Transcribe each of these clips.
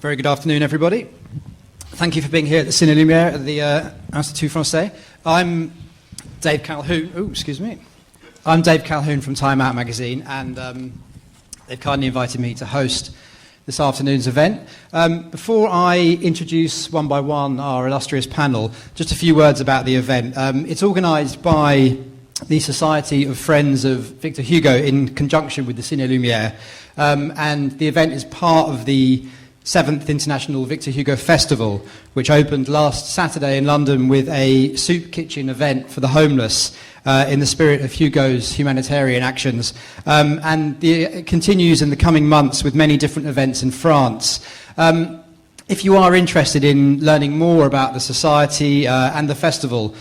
Very good afternoon, everybody. Thank you for being here at the Ciné Lumière at the Institut Français. I'm Dave Calhoun. Oh, excuse me. I'm Dave Calhoun from Time Out magazine, and they've kindly invited me to host this afternoon's event. Before I introduce one by one our illustrious panel, just a few words about the event. It's organised by the Society of Friends of Victor Hugo in conjunction with the Ciné Lumière, and the event is part of the 7th International Victor Hugo Festival, which opened last Saturday in London with a soup kitchen event for the homeless in the spirit of Hugo's humanitarian actions. And it continues in the coming months with many different events in France. If you are interested in learning more about the Society and the festival,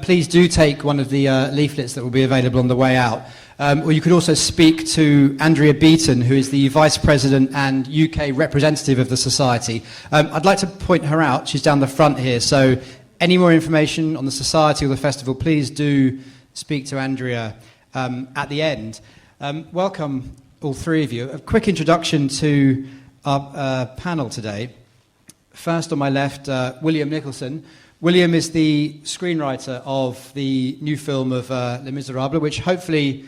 please do take one of the leaflets that will be available on the way out. Or you could also speak to Andrea Beaton, who is the Vice President and UK representative of the Society. I'd like to point her out. She's down the front here. So any more information on the Society or the festival, please do speak to Andrea at the end. Welcome, all three of you. A quick introduction to our panel today. First on my left, William Nicholson. William is the screenwriter of the new film of Les Misérables, which hopefully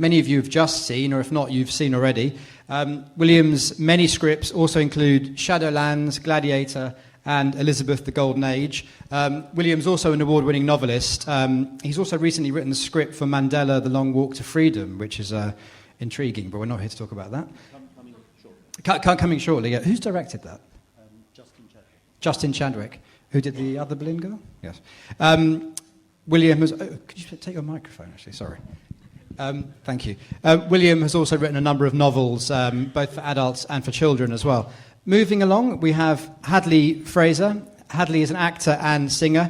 many of you have just seen, or if not, you've seen already. William's many scripts also include Shadowlands, Gladiator, and Elizabeth the Golden Age. William's also an award-winning novelist. He's also recently written the script for Mandela, The Long Walk to Freedom, which is intriguing, but we're not here to talk about that. Coming shortly. Coming shortly, yeah. Who's directed that? Justin Chadwick. Who did the other Berlin girl? Yes. William has... Oh, could you take your microphone, actually? Sorry. Thank you. William has also written a number of novels, both for adults and for children as well. Moving along, we have Hadley Fraser. Hadley is an actor and singer.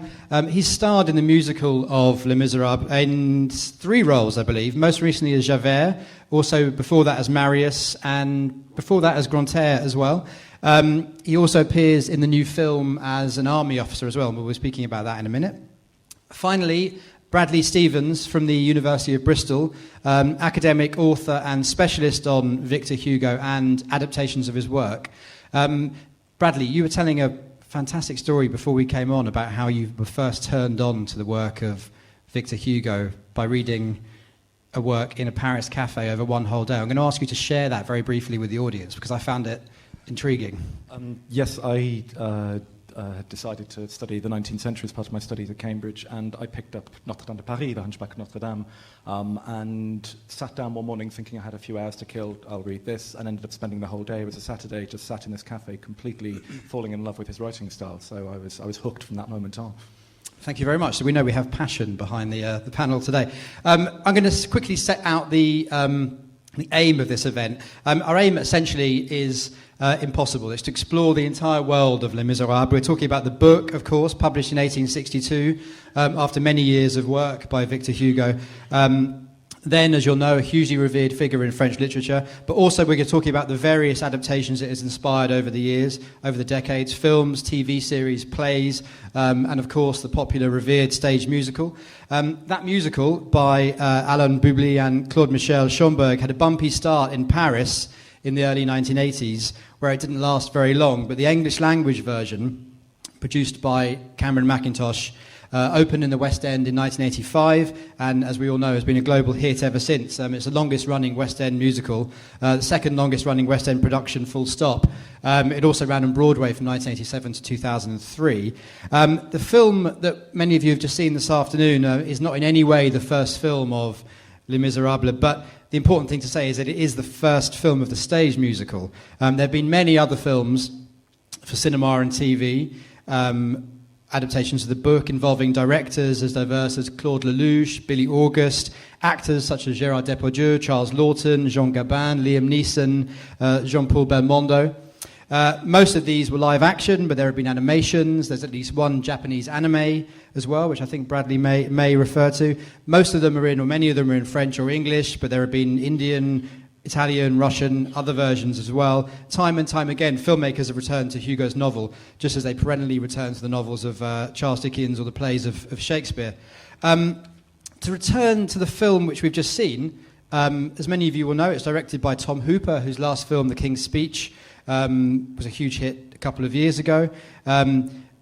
He's starred in the musical of Les Misérables in 3 roles, I believe. Most recently as Javert, also before that as Marius, and before that as Grantaire as well. He also appears in the new film as an army officer as well, and we'll be speaking about that in a minute. Finally, Bradley Stevens from the University of Bristol, academic, author and specialist on Victor Hugo and adaptations of his work. Bradley, you were telling a fantastic story before we came on about how you were first turned on to the work of Victor Hugo by reading a work in a Paris cafe over one whole day. I'm going to ask you to share that very briefly with the audience because I found it intriguing. Yes, I had decided to study the 19th century as part of my studies at Cambridge, and I picked up Notre Dame de Paris, The Hunchback of Notre Dame, and sat down one morning thinking I had a few hours to kill, I'll read this, and ended up spending the whole day. It was a Saturday, just sat in this cafe, completely falling in love with his writing style, so I was hooked from that moment on. Thank you very much. So we know we have passion behind the panel today. I'm going to quickly set out the aim of this event. Our aim essentially is impossible. It's to explore the entire world of Les Misérables. We're talking about the book, of course, published in 1862 after many years of work by Victor Hugo. Then, as you'll know, a hugely revered figure in French literature, but also we're talking about the various adaptations it has inspired over the years, over the decades, films, TV series, plays, and of course the popular revered stage musical. That musical by Alain Boublil and Claude Michel Schomburg had a bumpy start in Paris in the early 1980s, where it didn't last very long, but the English language version, produced by Cameron Mackintosh, opened in the West End in 1985, and as we all know, has been a global hit ever since. It's the longest-running West End musical, the second longest-running West End production, full stop. It also ran on Broadway from 1987 to 2003. The film that many of you have just seen this afternoon is not in any way the first film of Les Misérables, but the important thing to say is that it is the first film of the stage musical. There have been many other films for cinema and TV, adaptations of the book involving directors as diverse as Claude Lelouch, Billy August, actors such as Gérard Depardieu, Charles Lawton, Jean Gabin, Liam Neeson, Jean-Paul Belmondo. Most of these were live action, but there have been animations. There's at least one Japanese anime as well, which I think Bradley may refer to. Most of them are in, or many of them are in French or English, but there have been Indian, Italian, Russian, other versions as well. Time and time again, filmmakers have returned to Hugo's novel, just as they perennially return to the novels of Charles Dickens or the plays of Shakespeare. To return to the film which we've just seen, as many of you will know, it's directed by Tom Hooper, whose last film, The King's Speech, was a huge hit a couple of years ago.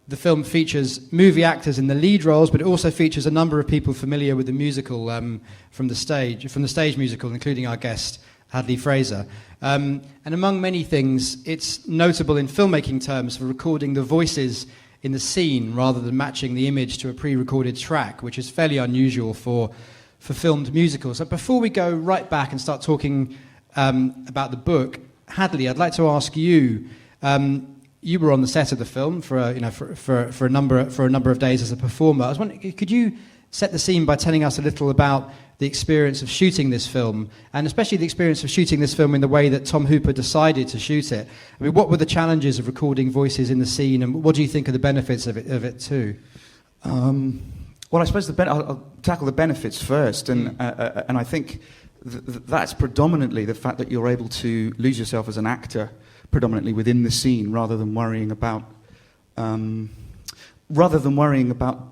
The film features movie actors in the lead roles, but it also features a number of people familiar with the musical from the stage musical, including our guest, Hadley Fraser. And among many things, it's notable in filmmaking terms for recording the voices in the scene rather than matching the image to a pre-recorded track, which is fairly unusual for filmed musicals. So before we go right back and start talking about the book, Hadley, I'd like to ask you. You were on the set of the film for a number of days as a performer. I was wondering, could you set the scene by telling us a little about the experience of shooting this film, and especially the experience of shooting this film in the way that Tom Hooper decided to shoot it? I mean, what were the challenges of recording voices in the scene, and what do you think are the benefits of it too? Well, I suppose I'll tackle the benefits first, and I think that's predominantly the fact that you're able to lose yourself as an actor predominantly within the scene, rather than worrying about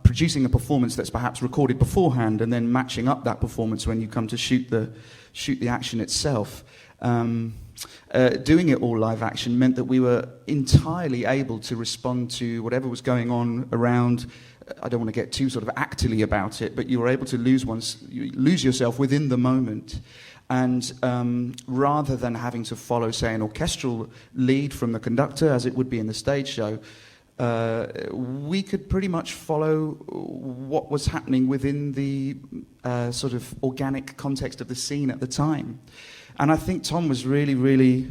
producing a performance that's perhaps recorded beforehand and then matching up that performance when you come to shoot the action itself. Doing it all live action meant that we were entirely able to respond to whatever was going on around. I don't want to get too sort of actorly about it, but you were able to lose yourself within the moment. And rather than having to follow, say, an orchestral lead from the conductor, as it would be in the stage show, we could pretty much follow what was happening within the sort of organic context of the scene at the time. And I think Tom was really, really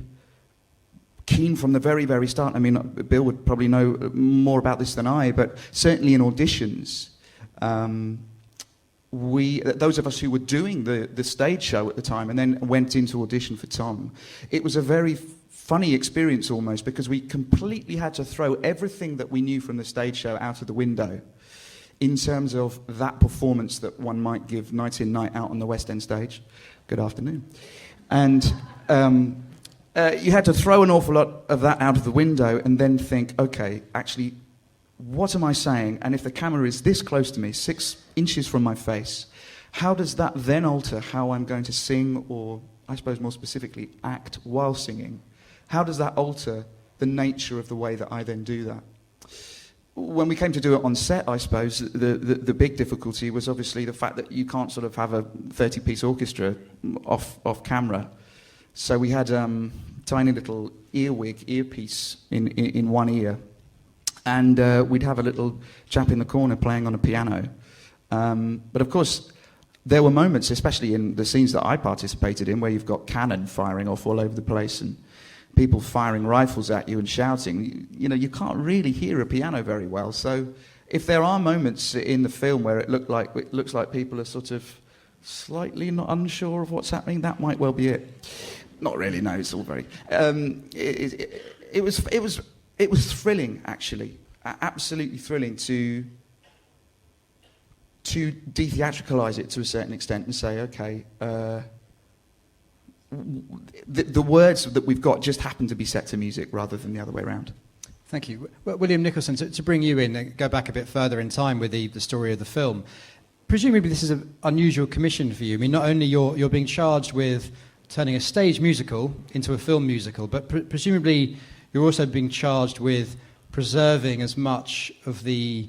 keen from the very, very start. I mean, Bill would probably know more about this than I, but certainly in auditions, those of us who were doing the stage show at the time and then went into audition for Tom, it was a very funny experience almost, because we completely had to throw everything that we knew from the stage show out of the window in terms of that performance that one might give night in, night out on the West End stage. Good afternoon. And you had to throw an awful lot of that out of the window and then think, okay, actually, what am I saying? And if the camera is this close to me, 6 inches from my face, how does that then alter how I'm going to sing, or I suppose more specifically, act while singing? How does that alter the nature of the way that I then do that? When we came to do it on set, I suppose, the big difficulty was obviously the fact that you can't sort of have a 30-piece orchestra off camera. So we had tiny little earpiece in one ear. And we'd have a little chap in the corner playing on a piano. But of course, there were moments, especially in the scenes that I participated in, where you've got cannon firing off all over the place and people firing rifles at you and shouting. You know, you can't really hear a piano very well. So if there are moments in the film where it looks like people are sort of slightly not unsure of what's happening, that might well be it. Not really, no, it's all very... It was thrilling, actually, absolutely thrilling to de-theatricalise it to a certain extent and say, okay, the words that we've got just happen to be set to music rather than the other way around. Thank you. Well, William Nicholson, to bring you in and go back a bit further in time with the story of the film, presumably this is an unusual commission for you. I mean, not only you're being charged with turning a stage musical into a film musical, but presumably you're also being charged with preserving as much of the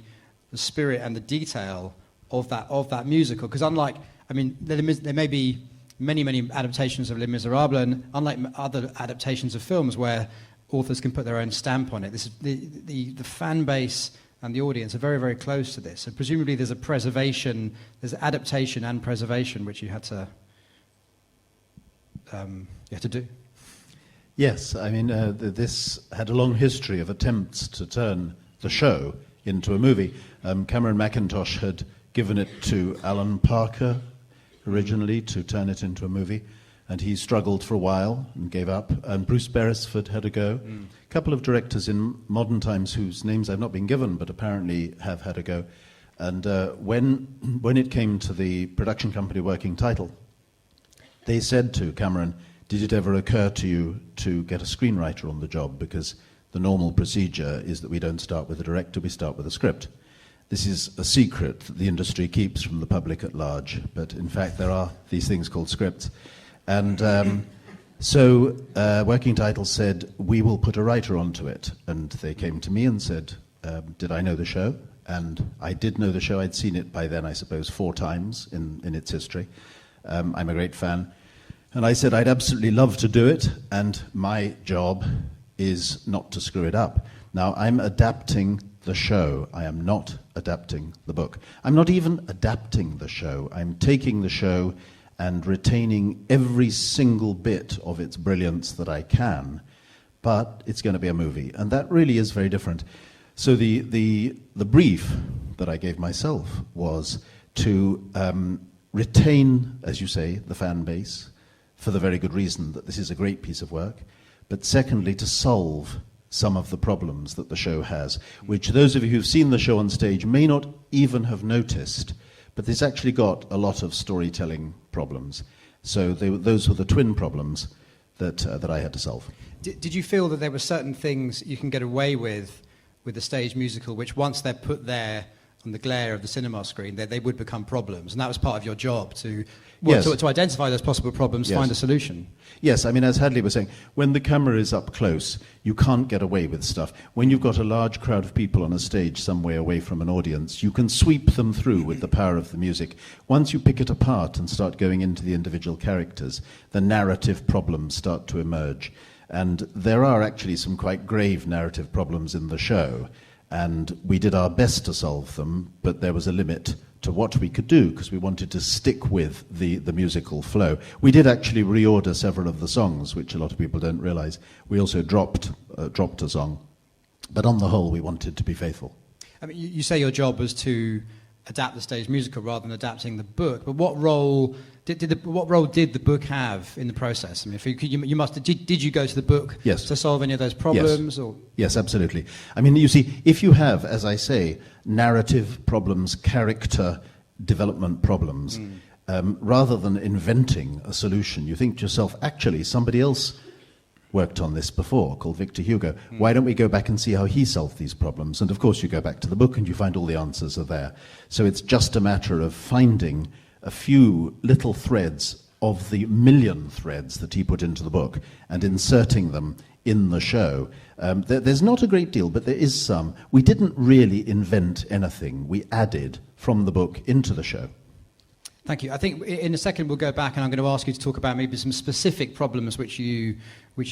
spirit and the detail of that musical. Because unlike, I mean, there may be many adaptations of Les Misérables, and unlike other adaptations of films where authors can put their own stamp on it, this is the fan base and the audience are very, very close to this. So presumably there's adaptation and preservation which you had to do. Yes, I mean, this had a long history of attempts to turn the show into a movie. Cameron Mackintosh had given it to Alan Parker originally to turn it into a movie, and he struggled for a while and gave up, and Bruce Beresford had a go. A couple of directors in modern times whose names I've not been given but apparently have had a go. And when it came to the production company working title, they said to Cameron, did it ever occur to you to get a screenwriter on the job? Because the normal procedure is that we don't start with a director, we start with a script. This is a secret that the industry keeps from the public at large, but in fact there are these things called scripts. And so Working Title said, we will put a writer onto it. And they came to me and said, did I know the show? And I did know the show. I'd seen it by then, I suppose, 4 times in its history. I'm a great fan. And I said, I'd absolutely love to do it, and my job is not to screw it up. Now, I'm adapting the show. I am not adapting the book. I'm not even adapting the show. I'm taking the show and retaining every single bit of its brilliance that I can, but it's going to be a movie, and that really is very different. So the brief that I gave myself was to retain, as you say, the fan base, for the very good reason that this is a great piece of work, but secondly, to solve some of the problems that the show has, which those of you who've seen the show on stage may not even have noticed, but it's actually got a lot of storytelling problems. So those were the twin problems that I had to solve. Did you feel that there were certain things you can get away with the stage musical, which once they're put there on the glare of the cinema screen, they would become problems? And that was part of your job, to identify those possible problems, find a solution. Yes, I mean, as Hadley was saying, when the camera is up close, you can't get away with stuff. When you've got a large crowd of people on a stage some way away from an audience, you can sweep them through with the power of the music. Once you pick it apart and start going into the individual characters, the narrative problems start to emerge. And there are actually some quite grave narrative problems in the show, and we did our best to solve them, but there was a limit to what we could do because we wanted to stick with the musical flow. We did actually reorder several of the songs, which a lot of people don't realize. We also dropped a song, but on the whole we wanted to be faithful. I mean, you say your job was to adapt the stage musical rather than adapting the book, but what role did the book have in the process? I mean, did you go to the book to solve any of those problems? Yes. Or? Yes, absolutely. I mean, you see, if you have, as I say, narrative problems, character development problems, rather than inventing a solution, you think to yourself, actually, somebody else worked on this before, called Victor Hugo. Why don't we go back and see how he solved these problems? And of course you go back to the book and you find all the answers are there. So it's just a matter of finding a few little threads of the million threads that he put into the book and inserting them in the show. There's not a great deal, but there is some. We didn't really invent anything. We added from the book into the show. Thank you. I think in a second we'll go back and I'm going to ask you to talk about maybe some specific problems which you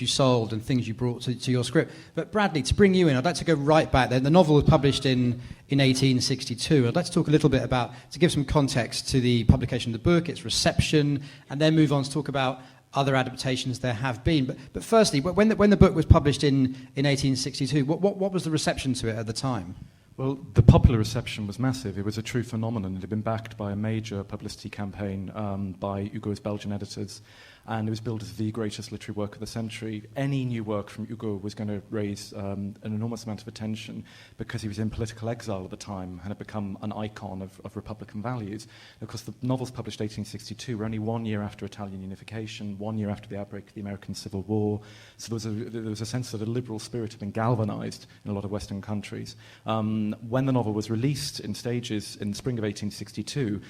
solved and things you brought to your script. But Bradley, to bring you in, I'd like to go right back there. The novel was published in 1862. I'd like to talk a little bit to give some context to the publication of the book, its reception, and then move on to talk about other adaptations there have been. But firstly, when the book was published in 1862, what was the reception to it at the time? Well, the popular reception was massive. It was a true phenomenon. It had been backed by a major publicity campaign by Hugo's Belgian editors, and it was billed as the greatest literary work of the century. Any new work from Hugo was going to raise an enormous amount of attention because he was in political exile at the time and had become an icon of Republican values. Of course, the novel's published 1862. We're only 1 year after Italian unification, 1 year after the outbreak of the American Civil War. So there was a sense that the liberal spirit had been galvanized in a lot of Western countries. When the novel was released in stages in the spring of 1862,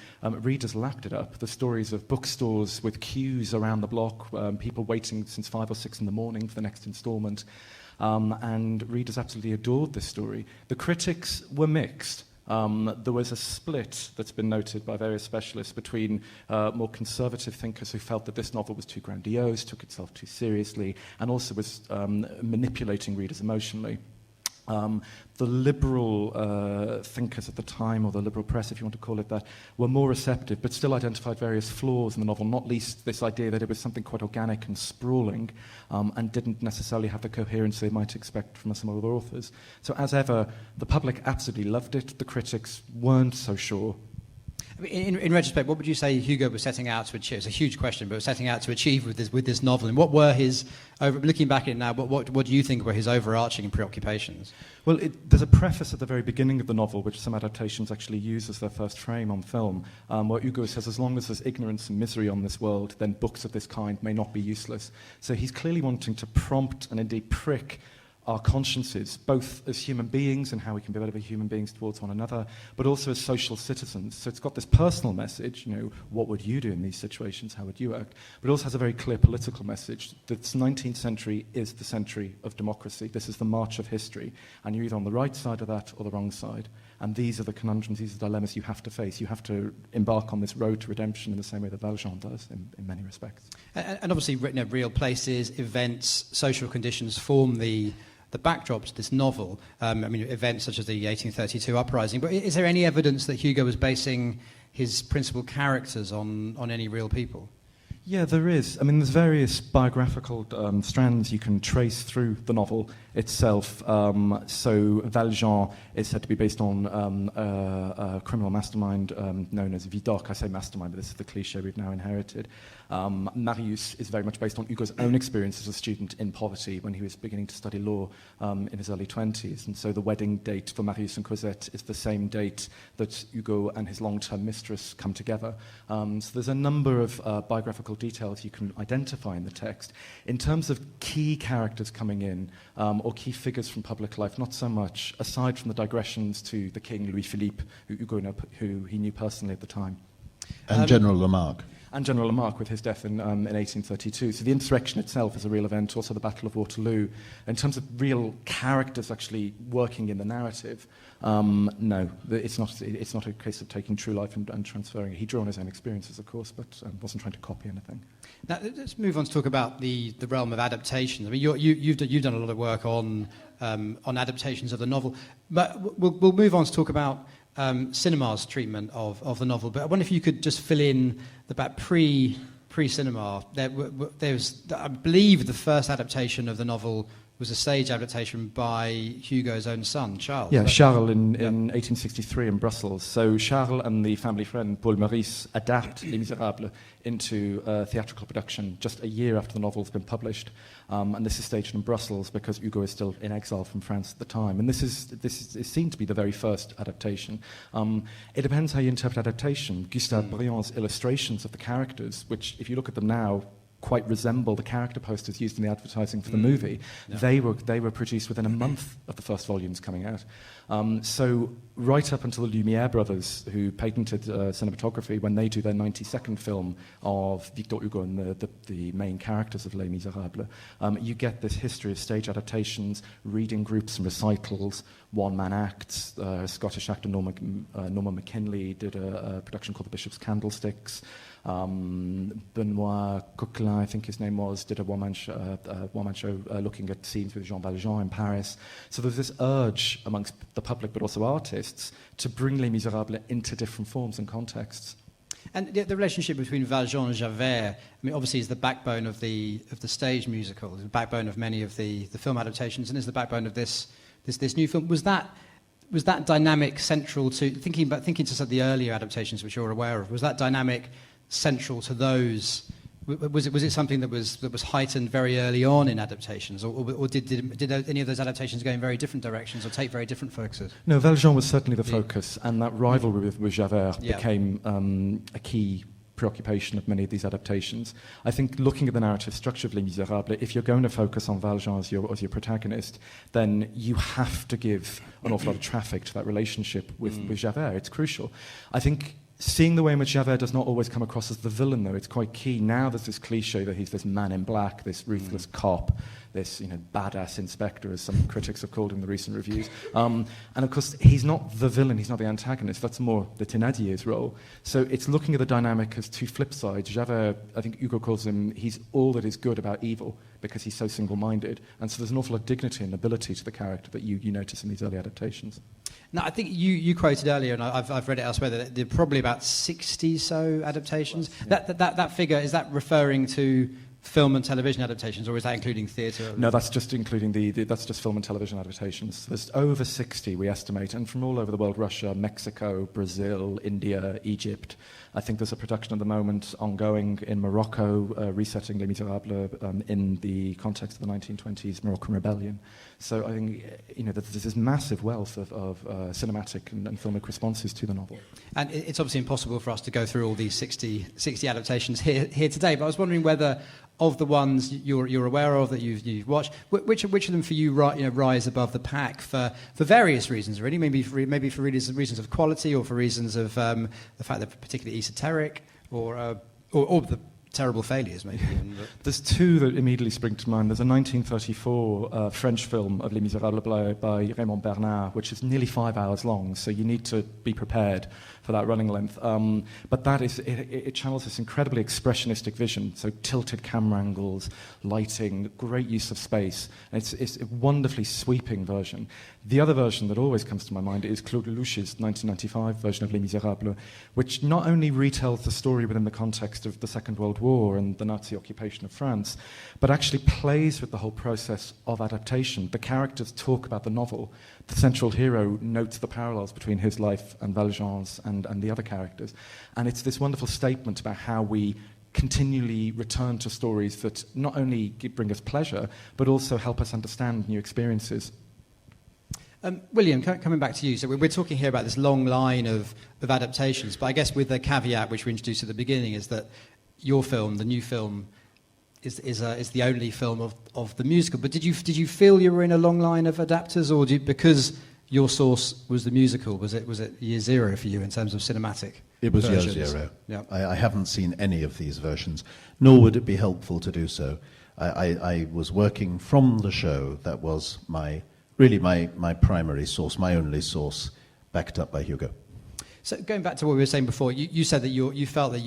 readers lapped it up. The stories of bookstores with queues around the block, people waiting since 5 or 6 in the morning for the next installment, and readers absolutely adored this story. The critics were mixed. There was a split that's been noted by various specialists between more conservative thinkers who felt that this novel was too grandiose, took itself too seriously, and also was manipulating readers emotionally. The liberal thinkers at the time, or the liberal press, if you want to call it that, were more receptive, but still identified various flaws in the novel, not least this idea that it was something quite organic and sprawling, and didn't necessarily have the coherence they might expect from some other authors. So as ever, the public absolutely loved it, the critics weren't so sure. I mean, in retrospect, what would you say Hugo was setting out to achieve? It's a huge question, but setting out to achieve with this novel, and what were his, looking back at it now, what do you think were his overarching preoccupations? Well, there's a preface at the very beginning of the novel, which some adaptations actually use as their first frame on film, where Hugo says, as long as there's ignorance and misery on this world, then books of this kind may not be useless. So he's clearly wanting to prompt and indeed prick our consciences, both as human beings and how we can be better human beings towards one another, but also as social citizens. So it's got this personal message, what would you do in these situations, how would you act? But it also has a very clear political message. The 19th century is the century of democracy. This is the march of history, and you're either on the right side of that or the wrong side. And these are the conundrums, these are the dilemmas you have to face. You have to embark on this road to redemption in the same way that Valjean does, in many respects. And obviously, real places, events, social conditions form the backdrop to this novel. Events such as the 1832 uprising. But is there any evidence that Hugo was basing his principal characters on any real people? Yeah, there is. There's various biographical strands you can trace through the novel itself. So Valjean is said to be based on a criminal mastermind known as Vidocq. I say mastermind, but this is the cliché we've now inherited. Marius is very much based on Hugo's own experience as a student in poverty when he was beginning to study law in his early 20s. And so the wedding date for Marius and Cosette is the same date that Hugo and his long-term mistress come together. So there's a number of biographical details you can identify in the text. In terms of key characters coming in, or key figures from public life, not so much, aside from the digressions to the king, Louis-Philippe, who he knew personally at the time. And General Lamarck. And General Lamarck with his death in 1832. So the insurrection itself is a real event, also the Battle of Waterloo. In terms of real characters actually working in the narrative, no, it's not a case of taking true life and transferring it. He drew on his own experiences, of course, but wasn't trying to copy anything. Now, let's move on to talk about the realm of adaptations. You've done a lot of work on adaptations of the novel, but we'll move on to talk about cinema's treatment of the novel. But I wonder if you could just fill in about pre-cinema. There was, I believe, the first adaptation of the novel was a stage adaptation by Hugo's own son, Charles. Yeah, Charles in 1863 in Brussels. So Charles and the family friend Paul Maurice adapt Les Misérables into a theatrical production just a year after the novel's been published. And this is staged in Brussels because Hugo is still in exile from France at the time. And this is seen to be the very first adaptation. It depends how you interpret adaptation. Gustave Briand's illustrations of the characters, which, if you look at them now, quite resemble the character posters used in the advertising for the movie. Yeah. They were produced within a month of the first volumes coming out. So right up until the Lumière brothers, who patented cinematography, when they do their 92nd film of Victor Hugo and the main characters of Les Misérables, you get this history of stage adaptations, reading groups and recitals, one-man acts. Scottish actor Norman McKinley did a production called The Bishop's Candlesticks. Benoit Coquelin, I think his name was, did a one-man show looking at scenes with Jean Valjean in Paris. So there's this urge amongst the public, but also artists, to bring Les Misérables into different forms and contexts. And the relationship between Valjean and Javert, obviously is the backbone of the stage musical, the backbone of many of the film adaptations, and is the backbone of this new film. Was that dynamic central to thinking to some of the earlier adaptations which you're aware of? Was that dynamic central to those? Was it something that was heightened very early on in adaptations, or did any of those adaptations go in very different directions or take very different focuses? No, Valjean was certainly the focus, and that rivalry with Javert became a key preoccupation of many of these adaptations. I think looking at the narrative structure of Les Misérables, if you're going to focus on Valjean as your protagonist, then you have to give an awful lot of traffic to that relationship with Javert. It's crucial. I think Seeing the way in which Javert does not always come across as the villain, though, it's quite key. Now there's this cliche that he's this man in black, this ruthless cop, this badass inspector, as some critics have called him in the recent reviews. And of course, he's not the villain, he's not the antagonist. That's more the Thénardier's role. So it's looking at the dynamic as two flip sides. Javert, I think Hugo calls him, he's all that is good about evil because he's so single-minded. And so there's an awful lot of dignity and nobility to the character that you notice in these early adaptations. Now, I think you quoted earlier, and I've read it elsewhere, that there are probably about 60 so adaptations. Yeah. That figure, is that referring to film and television adaptations, or is that including theatre? No, that's just including that's just film and television adaptations. There's over 60, we estimate, and from all over the world: Russia, Mexico, Brazil, India, Egypt. I think there's a production at the moment ongoing in Morocco, resetting Les Misérables in the context of the 1920s Moroccan rebellion. So I think there's this massive wealth of cinematic and filmic responses to the novel. And it's obviously impossible for us to go through all these 60 adaptations here today, but I was wondering whether, of the ones you're aware of that you've watched, which of them for you rise above the pack for various reasons, really? Maybe for reasons of quality, or for reasons of the fact they're particularly esoteric, or the terrible failures, maybe. There's two that immediately spring to mind. There's a 1934 French film of Les Misérables by Raymond Bernard, which is nearly 5 hours long, so you need to be prepared for that running length. But that is, it channels this incredibly expressionistic vision, so tilted camera angles, lighting, great use of space. It's a wonderfully sweeping version. The other version that always comes to my mind is Claude Lelouch's 1995 version of Les Misérables, which not only retells the story within the context of the Second World War and the Nazi occupation of France, but actually plays with the whole process of adaptation. The characters talk about the novel. The central hero notes the parallels between his life and Valjean's and the other characters. And it's this wonderful statement about how we continually return to stories that not only bring us pleasure, but also help us understand new experiences. William, coming back to you, so we're talking here about this long line of adaptations, but I guess with the caveat which we introduced at the beginning is that your film, the new film, is the only film of the musical. But did you feel you were in a long line of adapters, or because your source was the musical, was it year zero for you in terms of cinematic? It was versions? year zero. Yeah. I haven't seen any of these versions, nor would it be helpful to do so. I was working from the show that was my primary source, my only source, backed up by Hugo. So going back to what we were saying before, you said that you felt that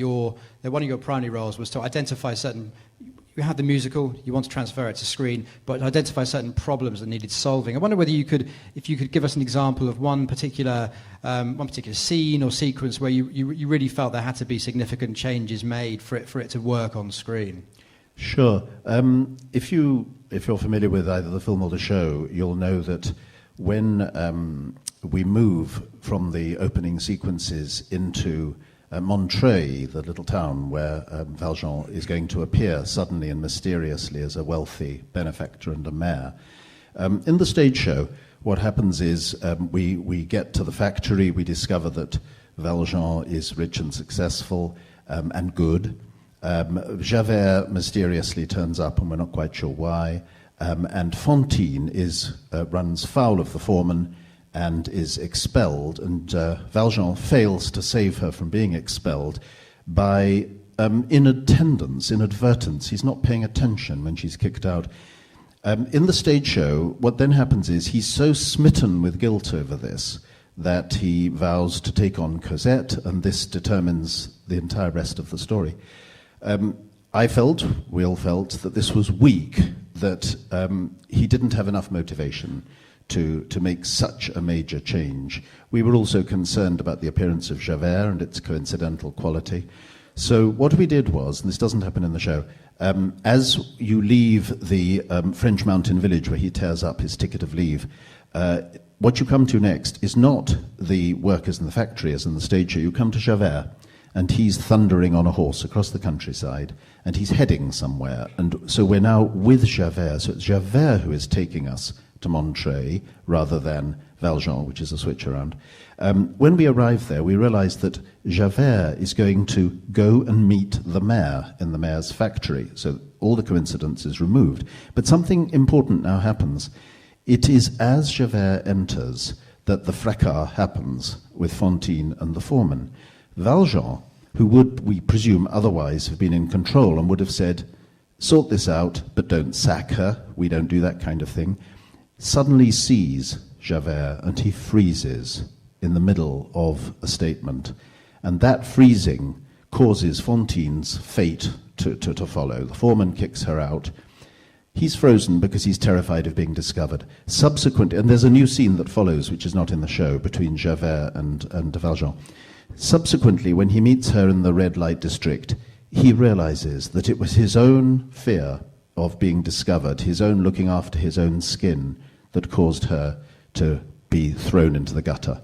one of your primary roles was to identify certain. You had the musical, you want to transfer it to screen, but identify certain problems that needed solving. I wonder whether if you could give us an example of one particular scene or sequence where you really felt there had to be significant changes made for it to work on screen. Sure. If you're familiar with either the film or the show, you'll know that when we move from the opening sequences into Montreuil, the little town where Valjean is going to appear suddenly and mysteriously as a wealthy benefactor and a mayor. In the stage show, what happens is we get to the factory, we discover that Valjean is rich and successful and good. Javert mysteriously turns up and we're not quite sure why. And Fantine runs foul of the foreman and is expelled, and Valjean fails to save her from being expelled by inadvertence. He's not paying attention when she's kicked out. In the stage show, what then happens is he's so smitten with guilt over this that he vows to take on Cosette, and this determines the entire rest of the story. We all felt that this was weak, that he didn't have enough motivation to make such a major change. We were also concerned about the appearance of Javert and its coincidental quality. So what we did was, and this doesn't happen in the show, as you leave the French mountain village where he tears up his ticket of leave, what you come to next is not the workers in the factory as in the stage show. You come to Javert, and he's thundering on a horse across the countryside, and he's heading somewhere. And so we're now with Javert. So it's Javert who is taking us to Montreuil rather than Valjean, which is a switch around. When we arrive there, we realize that Javert is going to go and meet the mayor in the mayor's factory. So all the coincidence is removed. But something important now happens. It is as Javert enters that the fracas happens with Fantine and the foreman. Valjean, who would, we presume, otherwise have been in control and would have said, sort this out, but don't sack her, we don't do that kind of thing, suddenly sees Javert and he freezes in the middle of a statement. And that freezing causes Fantine's fate to follow. The foreman kicks her out. He's frozen because he's terrified of being discovered. Subsequently, and there's a new scene that follows, which is not in the show, between Javert and Valjean. Subsequently, when he meets her in the red light district, he realizes that it was his own fear of being discovered, his own looking after his own skin, that caused her to be thrown into the gutter.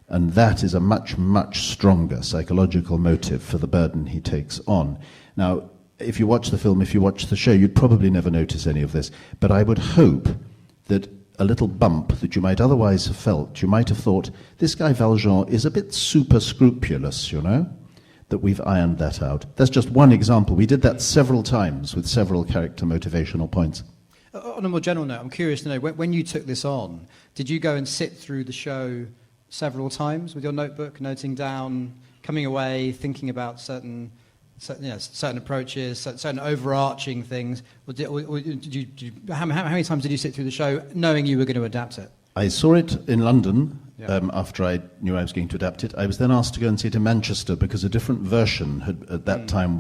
And that is a much, much stronger psychological motive for the burden he takes on. Now, if you watch the film, if you watch the show, you'd probably never notice any of this, but I would hope that a little bump that you might otherwise have felt, you might have thought, this guy Valjean is a bit super scrupulous, you know, that we've ironed that out. That's just one example. We did that several times with several character motivational points. On a more general note, I'm curious to know, when you took this on, did you go and sit through the show several times with your notebook, noting down, coming away, thinking about certain approaches, certain overarching things? How many times did you sit through the show knowing you were going to adapt it? I saw it in London after I knew I was going to adapt it. I was then asked to go and see it in Manchester because a different version at that time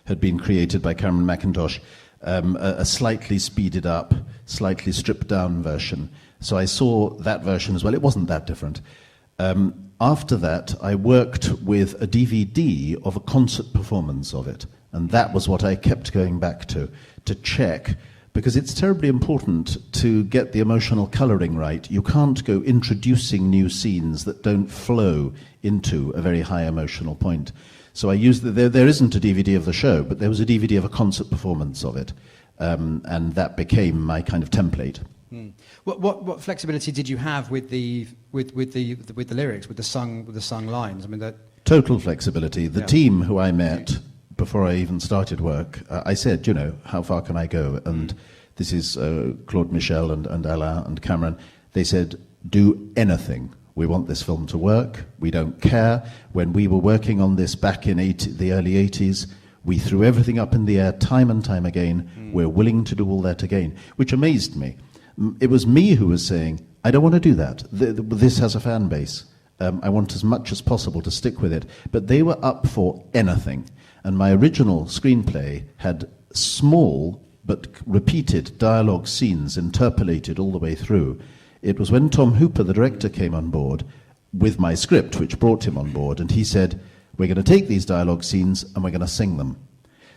had been created by Cameron Mackintosh, a slightly speeded up, slightly stripped down version. So I saw that version as well. It wasn't that different. After that, I worked with a DVD of a concert performance of it, and that was what I kept going back to check, because it's terribly important to get the emotional colouring right. You can't go introducing new scenes that don't flow into a very high emotional point. So I used there isn't a DVD of the show, but there was a DVD of a concert performance of it, and that became my kind of template. What flexibility did you have with the lyrics, with the sung lines? I mean, that total flexibility. The team who I met before I even started work, I said, you know, how far can I go? And this is Claude Michel and Alain and Cameron. They said, do anything. We want this film to work. We don't care. When we were working on this back in the early 80s, we threw everything up in the air time and time again. We're willing to do all that again, which amazed me. It was me who was saying, I don't want to do that. This has a fan base. I want as much as possible to stick with it. But they were up for anything. And my original screenplay had small but repeated dialogue scenes interpolated all the way through. It was when Tom Hooper, the director, came on board with my script, which brought him on board, and he said, we're going to take these dialogue scenes and we're going to sing them.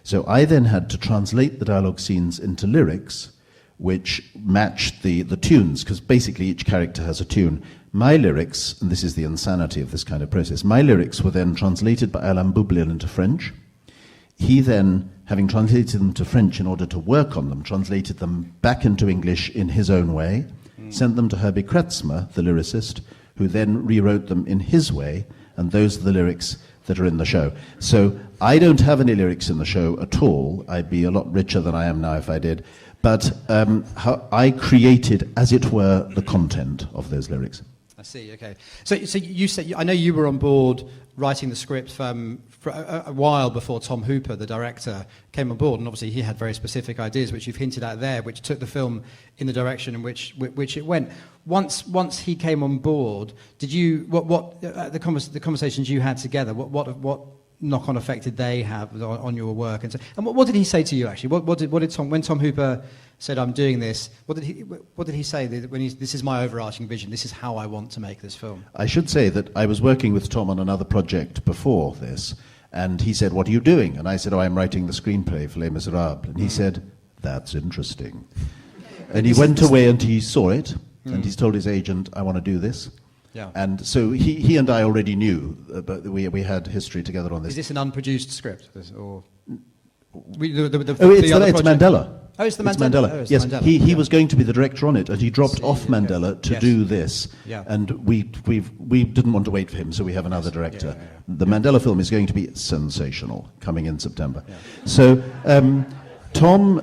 So I then had to translate the dialogue scenes into lyrics, which matched the tunes, because basically each character has a tune. My lyrics, and this is the insanity of this kind of process, my lyrics were then translated by Alain Boublil into French. He then, having translated them to French in order to work on them, translated them back into English in his own way, sent them to Herbie Kretzmer, the lyricist, who then rewrote them in his way, and those are the lyrics that are in the show. So I don't have any lyrics in the show at all. I'd be a lot richer than I am now if I did. But I created, as it were, the content of those lyrics. I see, okay. So you said, I know you were on board writing the script for a while before Tom Hooper, the director, came on board, and obviously he had very specific ideas, which you've hinted at there, which took the film in the direction in which it went. Once he came on board, did you, the conversations you had together, what knock-on effect did they have on your work? And what did he say to you, actually? What did Tom, when Tom Hooper said, I'm doing this, what did he say when this is my overarching vision, this is how I want to make this film? I should say that I was working with Tom on another project before this, and he said, what are you doing? And I said, I'm writing the screenplay for Les Misérables. And he said, that's interesting. And he went away and he saw it, and he's told his agent, I want to do this. Yeah. And so he and I already knew, but we had history together on this. Is this an unproduced script? Or it's Mandela. Oh, it's the Mandela. Oh, it's yes, Mandela. he was going to be the director on it, and he dropped off Mandela to do this. Yeah. And we didn't want to wait for him, so we have another director. The Mandela film is going to be sensational, coming in September. Yeah. So Tom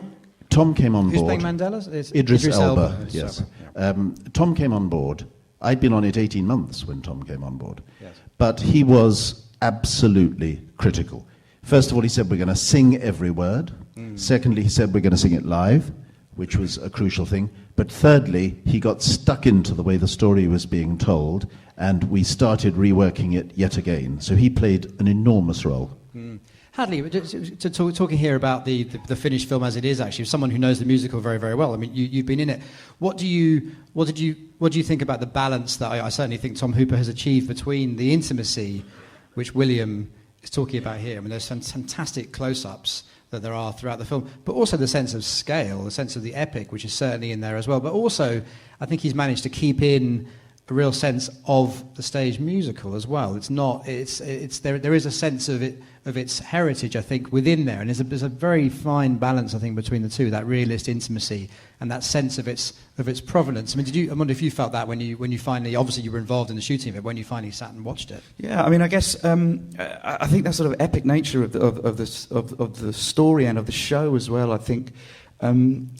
came on board. Who's playing Mandela? Idris Elba. Idris Yes. Elba, yeah. Tom came on board. I'd been on it 18 months when Tom came on board. Yes. But he was absolutely critical. First of all, he said, we're going to sing every word. Secondly, he said, we're going to sing it live, which was a crucial thing. But thirdly, he got stuck into the way the story was being told, and we started reworking it yet again. So he played an enormous role. Hadley, talking here about the finished film as it is, actually, someone who knows the musical very, very well. I mean, you've been in it. What do you think about the balance that I certainly think Tom Hooper has achieved between the intimacy, which William is talking about here? I mean, there's some fantastic close-ups that there are throughout the film, but also the sense of scale, the sense of the epic, which is certainly in there as well. But also, I think he's managed to keep in a real sense of the stage musical as well. It's not. It's there. There is a sense of it, of its heritage, I think, within there, and there's a very fine balance, I think, between the two. That realist intimacy and that sense of its provenance. I mean, I wonder if you felt that when you finally, obviously, you were involved in the shooting of it, when you finally sat and watched it. Yeah, I mean, I guess I think that sort of epic nature of the story and of the show as well. I think.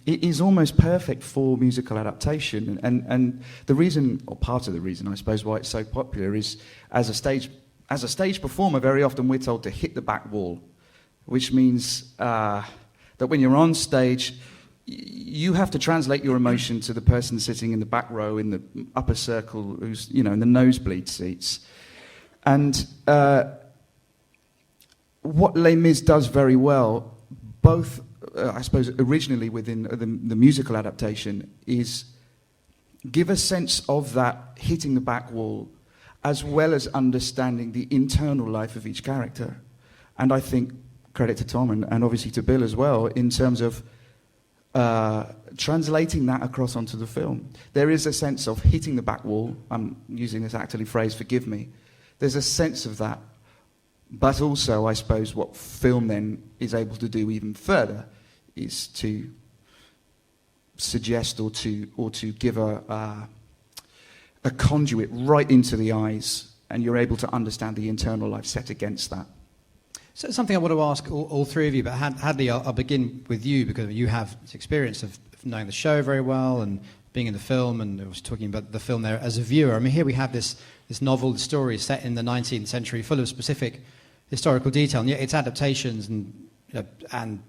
It is almost perfect for musical adaptation, and the reason, or part of the reason, I suppose, why it's so popular is as a stage performer, very often we're told to hit the back wall, which means that when you're on stage, you have to translate your emotion to the person sitting in the back row in the upper circle, who's in the nosebleed seats, and what Les Mis does very well, both. I suppose originally within the musical adaptation, is give a sense of that hitting the back wall, as well as understanding the internal life of each character. And I think credit to Tom and obviously to Bill as well, in terms of translating that across onto the film. There is a sense of hitting the back wall. I'm using this actorly phrase, forgive me. There's a sense of that. But also, I suppose, what film then is able to do even further is to suggest or to give a conduit right into the eyes, and you're able to understand the internal life set against that. So something I want to ask all three of you, but Hadley, I'll begin with you, because you have this experience of knowing the show very well and being in the film, and I was talking about the film there as a viewer. I mean, here we have this novel, the story set in the 19th century, full of specific historical detail, and yet its adaptations and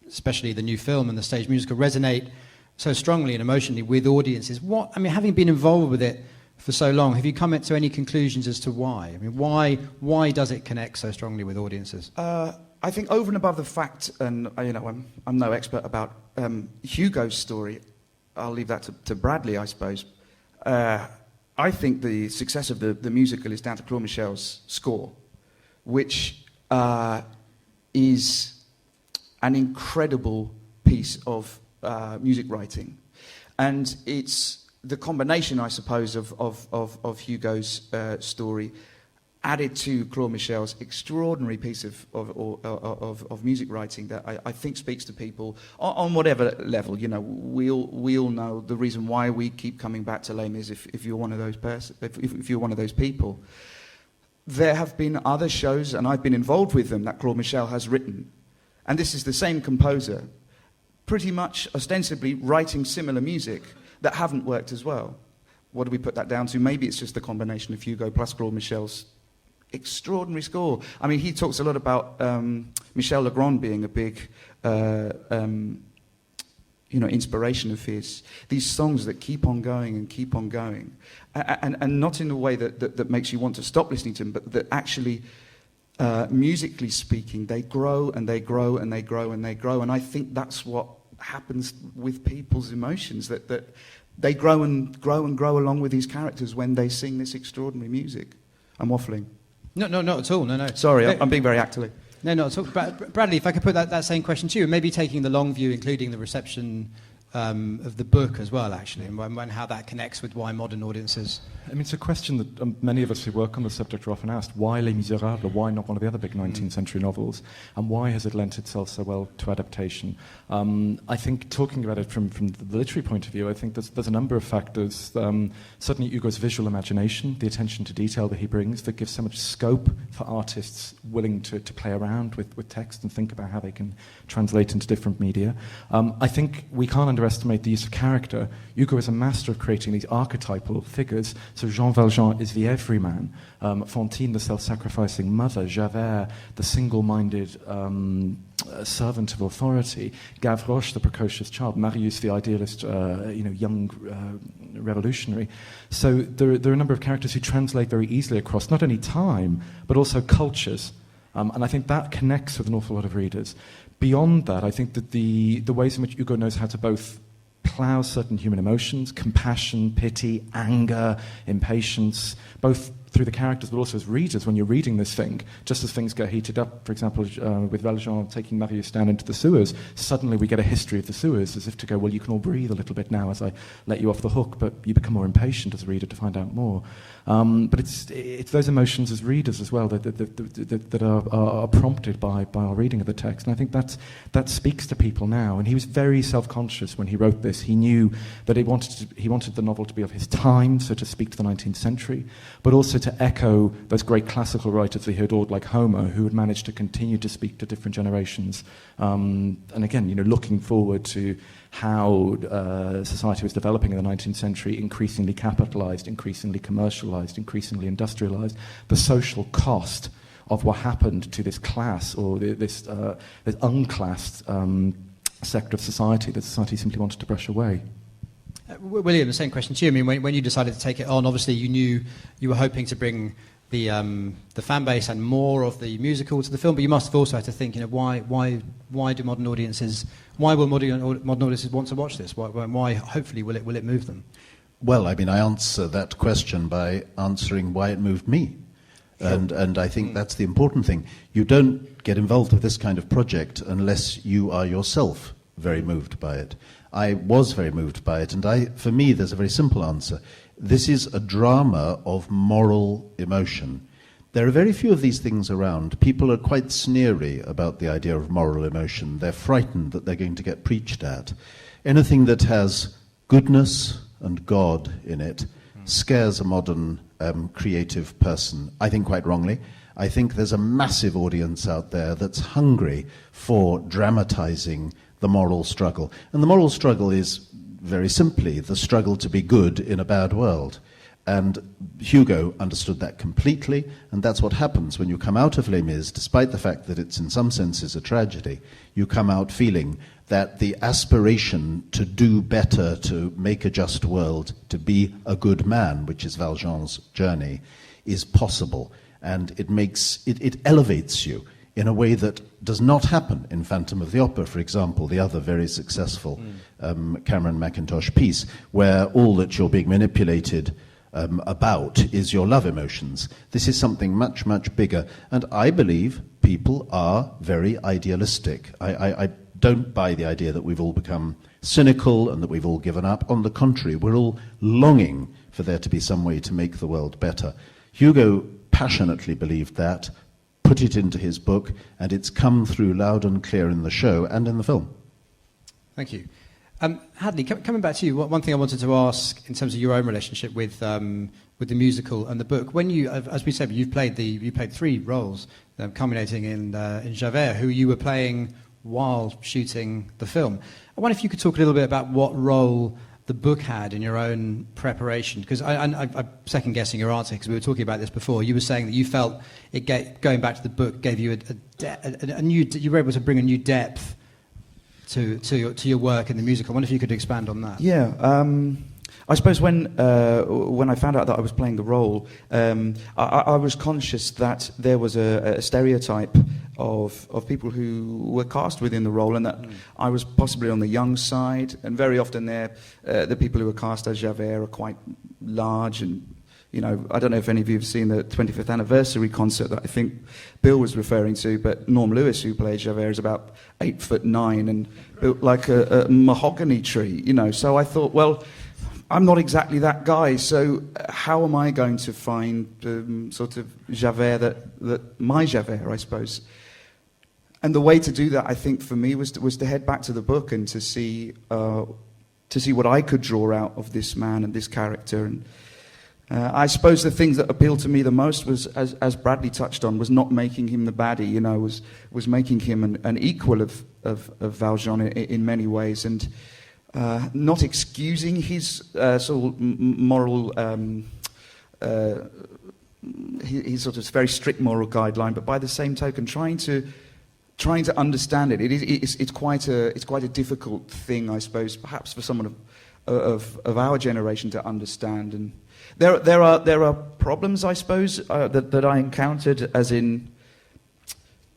especially the new film and the stage musical resonate so strongly and emotionally with audiences. Having been involved with it for so long, have you come to any conclusions as to why? I mean, why does it connect so strongly with audiences? I think over and above the fact, and I'm no expert about Hugo's story. I'll leave that to Bradley, I suppose. I think the success of the musical is down to Claude Michel's score, which is an incredible piece of music writing. And it's the combination, I suppose, of Hugo's story added to Claude Michel's extraordinary piece of music writing that I think speaks to people on whatever level. We all know the reason why we keep coming back to Les Mis if you're one of those if you're one of those people. There have been other shows, and I've been involved with them, that Claude Michel has written. And this is the same composer, pretty much ostensibly writing similar music that haven't worked as well. What do we put that down to? Maybe it's just the combination of Hugo plus Claude Michel's extraordinary score. I mean, he talks a lot about Michel Legrand being a big inspiration of his. These songs that keep on going and keep on going. And not in a way that makes you want to stop listening to them, but that actually... musically speaking, they grow and they grow and they grow and they grow, and I think that's what happens with people's emotions, that they grow and grow and grow along with these characters when they sing this extraordinary music. I'm waffling. No, not at all. No. Sorry, I'm being very actorly. No, not at all. Bradley, if I could put that same question to you, maybe taking the long view, including the reception of the book as well, actually, and how that connects with why modern audiences... I mean, it's a question that many of us who work on the subject are often asked. Why Les Misérables? Why not one of the other big 19th century novels? And why has it lent itself so well to adaptation? I think talking about it from the literary point of view, I think there's a number of factors. Certainly Hugo's visual imagination, the attention to detail that he brings, that gives so much scope for artists willing to play around with text and think about how they can translate into different media. I think we can't underestimate the use of character. Hugo is a master of creating these archetypal figures. So Jean Valjean is the everyman, Fantine, the self-sacrificing mother, Javert, the single-minded servant of authority, Gavroche, the precocious child, Marius, the idealist, young revolutionary. So there are a number of characters who translate very easily across not only time, but also cultures. And I think that connects with an awful lot of readers. Beyond that, I think that the ways in which Hugo knows how to both plough certain human emotions, compassion, pity, anger, impatience, both through the characters but also as readers when you're reading this thing, just as things get heated up, for example, with Valjean taking Marius down into the sewers, suddenly we get a history of the sewers as if to go, well, you can all breathe a little bit now as I let you off the hook, but you become more impatient as a reader to find out more. But it's those emotions as readers as well that are prompted by our reading of the text, and I think that speaks to people now. And he was very self-conscious when he wrote this. He knew that he wanted the novel to be of his time, so to speak to the 19th century, but also to echo those great classical writers we adored like Homer, who had managed to continue to speak to different generations. And again, looking forward to how society was developing in the 19th century, increasingly capitalized, increasingly commercialized, increasingly industrialized, the social cost of what happened to this class or this unclassed sector of society that society simply wanted to brush away. William, the same question to you. I mean, when you decided to take it on, obviously you knew you were hoping to bring the fan base and more of the musical to the film, but you must have also had to think, why do modern audiences? Why will modern audiences want to watch this? Why hopefully will it move them? Well, I answer that question by answering why it moved me. Sure. And I think that's the important thing. You don't get involved with this kind of project unless you are yourself very moved by it. I was very moved by it, and for me, there's a very simple answer. This is a drama of moral emotion. There are very few of these things around. People are quite sneery about the idea of moral emotion. They're frightened that they're going to get preached at. Anything that has goodness and God in it scares a modern creative person, I think quite wrongly. I think there's a massive audience out there that's hungry for dramatizing the moral struggle. And the moral struggle is, very simply, the struggle to be good in a bad world. And Hugo understood that completely, and that's what happens when you come out of Les Mis, despite the fact that it's in some senses a tragedy. You come out feeling that the aspiration to do better, to make a just world, to be a good man, which is Valjean's journey, is possible. And it elevates you in a way that does not happen in Phantom of the Opera, for example, the other very successful Cameron Mackintosh piece, where all that you're being manipulated about is your love emotions. This is something much, much bigger. And I believe people are very idealistic. I don't buy the idea that we've all become cynical and that we've all given up. On the contrary, we're all longing for there to be some way to make the world better. Hugo passionately believed that, put it into his book, and it's come through loud and clear in the show and in the film. Thank you. Hadley, coming back to you, one thing I wanted to ask in terms of your own relationship with the musical and the book. When you, as we said, you played 3 roles, culminating in Javert, who you were playing while shooting the film. I wonder if you could talk a little bit about what role the book had in your own preparation, because I'm second guessing your answer, because we were talking about this before. You were saying that you felt going back to the book gave you a new, you were able to bring a new depth to your work in the musical. I wonder if you could expand on that. Yeah, I suppose when I found out that I was playing the role, I was conscious that there was a stereotype of people who were cast within the role, and that I was possibly on the young side. And very often the people who are cast as Javert are quite large, and I don't know if any of you have seen the 25th anniversary concert that I think Bill was referring to, but Norm Lewis, who plays Javert, is about 8'9" and built like a mahogany tree, So I thought, well, I'm not exactly that guy, so how am I going to find sort of Javert that my Javert, I suppose? And the way to do that, I think, for me, was to head back to the book and to see what I could draw out of this man and this character. And I suppose the things that appealed to me the most was, as Bradley touched on, was not making him the baddie. Was making him an equal of Valjean in many ways. And not excusing his sort of moral, his sort of very strict moral guideline, but by the same token, trying to understand it. It's quite a difficult thing, I suppose, perhaps for someone of our generation to understand. And there are problems, I suppose, that I encountered, as in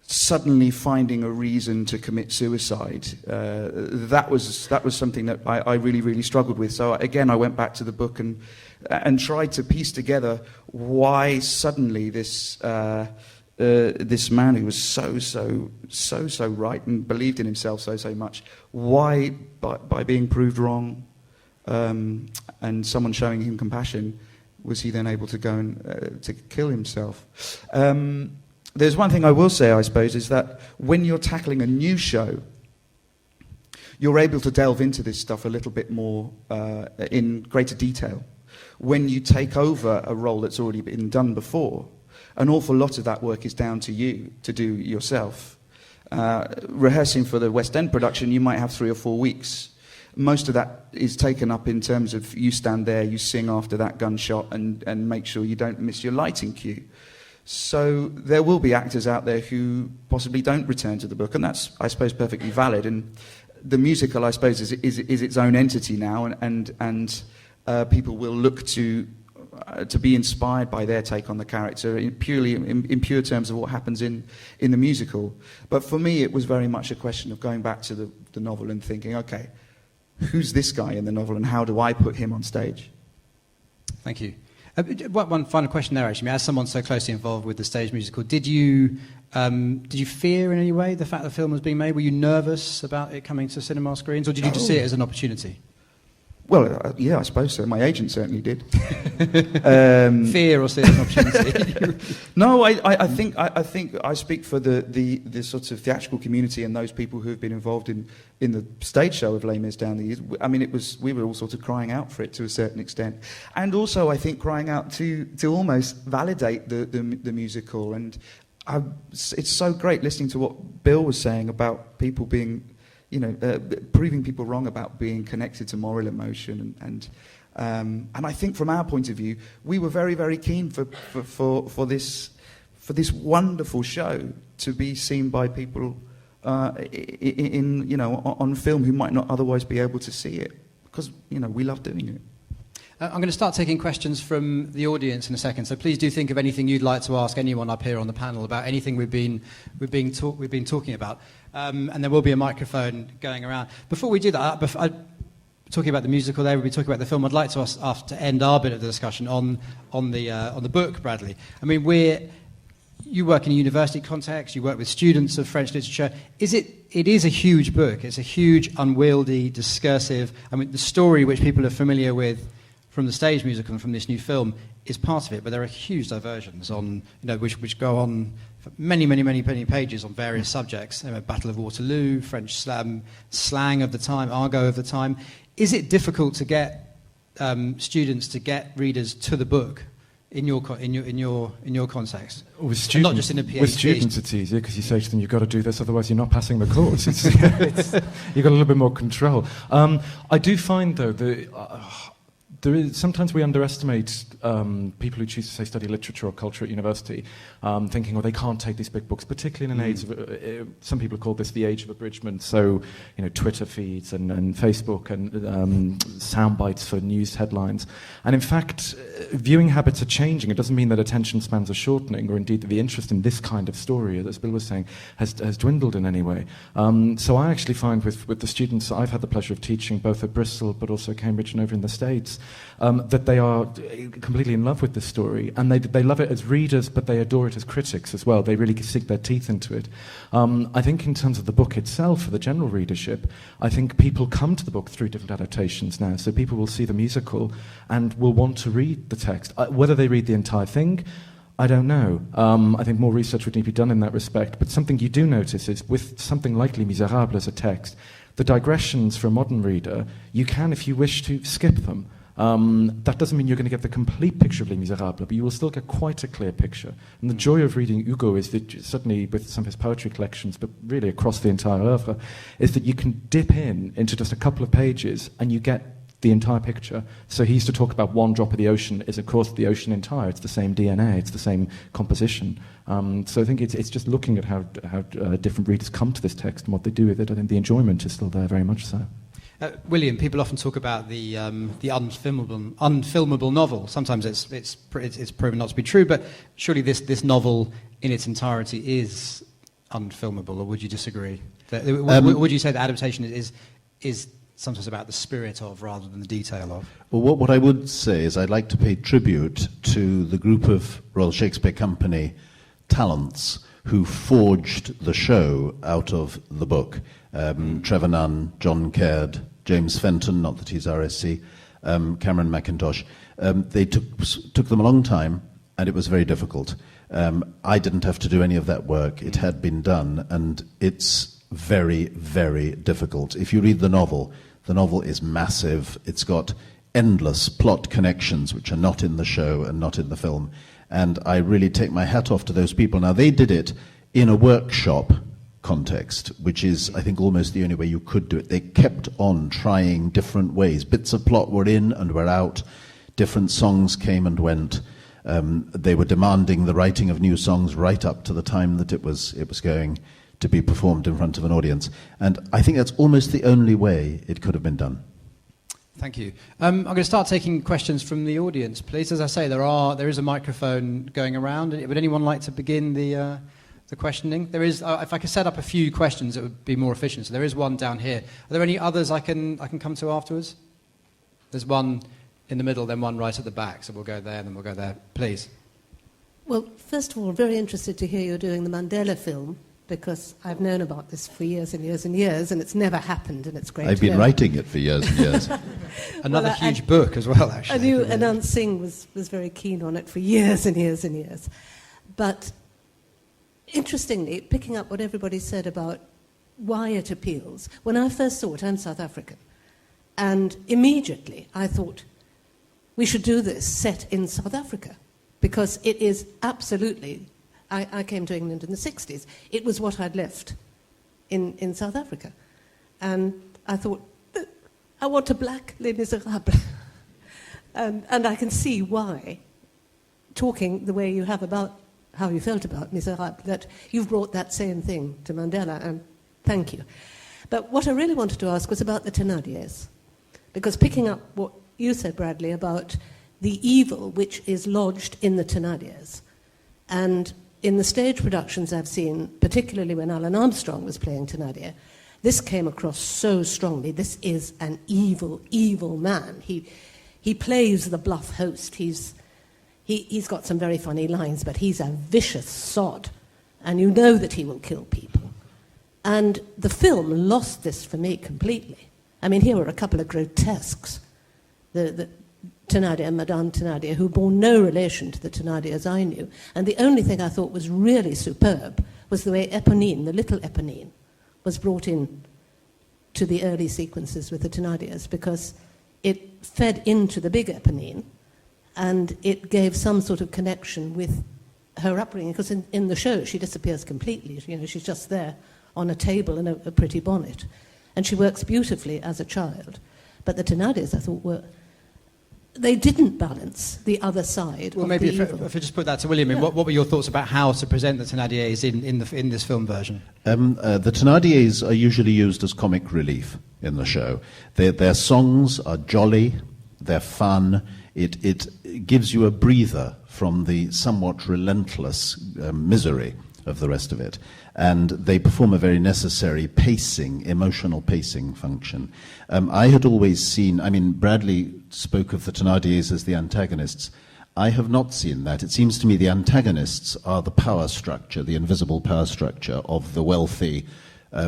suddenly finding a reason to commit suicide. That was something that I really struggled with. So again, I went back to the book and tried to piece together why suddenly this man who was so right and believed in himself so much, why by being proved wrong and someone showing him compassion, was he then able to go and to kill himself? There's one thing I will say, I suppose, is that when you're tackling a new show, you're able to delve into this stuff a little bit more in greater detail. When you take over a role that's already been done before, an awful lot of that work is down to you to do yourself. Rehearsing for the West End production, you might have 3 or 4 weeks. Most of that is taken up in terms of you stand there, you sing after that gunshot, and make sure you don't miss your lighting cue. So there will be actors out there who possibly don't return to the book, and that's, I suppose, perfectly valid. And the musical, I suppose, is its own entity now, and people will look to be inspired by their take on the character, in pure terms of what happens in the musical. But for me, it was very much a question of going back to the novel and thinking, okay, who's this guy in the novel, and how do I put him on stage? Thank you. One final question there, actually. As someone so closely involved with the stage musical, did you fear in any way the fact the film was being made? Were you nervous about it coming to cinema screens, or did you just see it as an opportunity? Well, yeah, I suppose so. My agent certainly did. Fear or see it as an opportunity? No, I think I speak for the sort of theatrical community and those people who have been involved in the stage show of Les Mis down the years. I mean, we were all sort of crying out for it to a certain extent, and also I think crying out to almost validate the musical. And it's so great listening to what Bill was saying about people being, proving people wrong about being connected to moral emotion, and I think from our point of view, we were very, very keen for this wonderful show to be seen by people on film who might not otherwise be able to see it, because we love doing it. I'm going to start taking questions from the audience in a second, so please do think of anything you'd like to ask anyone up here on the panel about anything we've been talking about, and there will be a microphone going around. Before we do that, talking about the musical there, we'll be talking about the film. I'd like to ask to end our bit of the discussion on the book, Bradley. I mean, you work in a university context, you work with students of French literature. It is a huge book. It's a huge, unwieldy, discursive. I mean, the story which people are familiar with from the stage musical and from this new film is part of it, but there are huge diversions on, which go on for many pages on various subjects. Battle of Waterloo, French slang of the time, argot of the time. Is it difficult to get students to get readers to the book in your context? With students, and not just in a PhD. With students, it's easier because you say to them, "You've got to do this, otherwise you're not passing the course." You've got a little bit more control. I do find, though, sometimes we underestimate people who choose to, say, study literature or culture at university, thinking, they can't take these big books, particularly in an age of, some people call this the age of abridgment, so, Twitter feeds and Facebook and sound bites for news headlines. And in fact, viewing habits are changing. It doesn't mean that attention spans are shortening, or indeed that the interest in this kind of story, as Bill was saying, has dwindled in any way. So I actually find with the students I've had the pleasure of teaching, both at Bristol but also Cambridge and over in the States, that they are completely in love with this story, and they love it as readers, but they adore it as critics as well. They really sink their teeth into it. I think in terms of the book itself, for the general readership, I think people come to the book through different adaptations now. So people will see the musical and will want to read the text. Whether they read the entire thing, I don't know. I think more research would need to be done in that respect. But something you do notice is with something like Les Misérables as a text, the digressions for a modern reader, you can, if you wish to, skip them. that doesn't mean you're going to get the complete picture of Les Misérables, but you will still get quite a clear picture. And the joy of reading Hugo is that, certainly with some of his poetry collections, but really across the entire oeuvre, is that you can dip into just a couple of pages and you get the entire picture. So he used to talk about one drop of the ocean is, of course, the ocean entire. It's the same DNA, it's the same composition. So I think it's just looking at how different readers come to this text and what they do with it. I think the enjoyment is still there, very much so. William, people often talk about the unfilmable novel. Sometimes it's proven not to be true, but surely this novel in its entirety is unfilmable, or would you disagree? Would you say that adaptation is sometimes about the spirit of rather than the detail of? Well, what I would say is I'd like to pay tribute to the group of Royal Shakespeare Company talents who forged the show out of the book. Trevor Nunn, John Caird, James Fenton, not that he's RSC, Cameron McIntosh. They took them a long time, and it was very difficult. I didn't have to do any of that work. It had been done, and it's very, very difficult. If you read the novel is massive. It's got endless plot connections which are not in the show and not in the film. And I really take my hat off to those people. Now, they did it in a workshop context, which is, I think, almost the only way you could do it. They kept on trying different ways. Bits of plot were in and were out. Different songs came and went. They were demanding the writing of new songs right up to the time that it was going to be performed in front of an audience. And I think that's almost the only way it could have been done. Thank you. I'm going to start taking questions from the audience, please. As I say, there is a microphone going around. Would anyone like to begin the questioning? There is. If I could set up a few questions, it would be more efficient. So there is one down here. Are there any others I can come to afterwards? There's one in the middle, then one right at the back. So we'll go there, and then we'll go there. Please. Well, first of all, very interested to hear you're doing the Mandela film, because I've known about this for years and years and years, and it's never happened, and it's great. I've been writing it for years and years. Another huge book as well, actually. I knew Anand Singh was very keen on it for years and years and years. But interestingly, picking up what everybody said about why it appeals, when I first saw it, I'm South African, and immediately I thought, we should do this set in South Africa, because it is absolutely... I came to England in the 60s. It was what I'd left in South Africa. And I thought, I want a black Les Misérables. and I can see why, talking the way you have about how you felt about Misérables, that you've brought that same thing to Mandela, and thank you. But what I really wanted to ask was about the Thénardiers. Because picking up what you said, Bradley, about the evil which is lodged in the Thénardiers, and in the stage productions I've seen, particularly when Alan Armstrong was playing Thénardier, this came across so strongly. This is an evil, evil man. He plays the bluff host. He's got some very funny lines, but he's a vicious sod, and you know that he will kill people. And the film lost this for me completely. I mean, here were a couple of grotesques. The Thénardier and Madame Thénardier, who bore no relation to the Thénardiers I knew. And the only thing I thought was really superb was the way Éponine, the little Éponine, was brought in to the early sequences with the Thénardiers, because it fed into the big Éponine, and it gave some sort of connection with her upbringing, because in the show she disappears completely. You know, she's just there on a table in a pretty bonnet. And she works beautifully as a child. But the Thénardiers, I thought, they didn't balance the other side. Well, of maybe the if evil. I just put that to William, what were your thoughts about how to present the Thénardiers in this film version? The Thénardiers are usually used as comic relief in the show. Their songs are jolly, they're fun. It gives you a breather from the somewhat relentless misery of the rest of it. And they perform a very necessary emotional pacing function. I had always seen, Bradley spoke of the Thénardiers as the antagonists. I have not seen that. It seems to me the antagonists are the power structure, the invisible power structure of the wealthy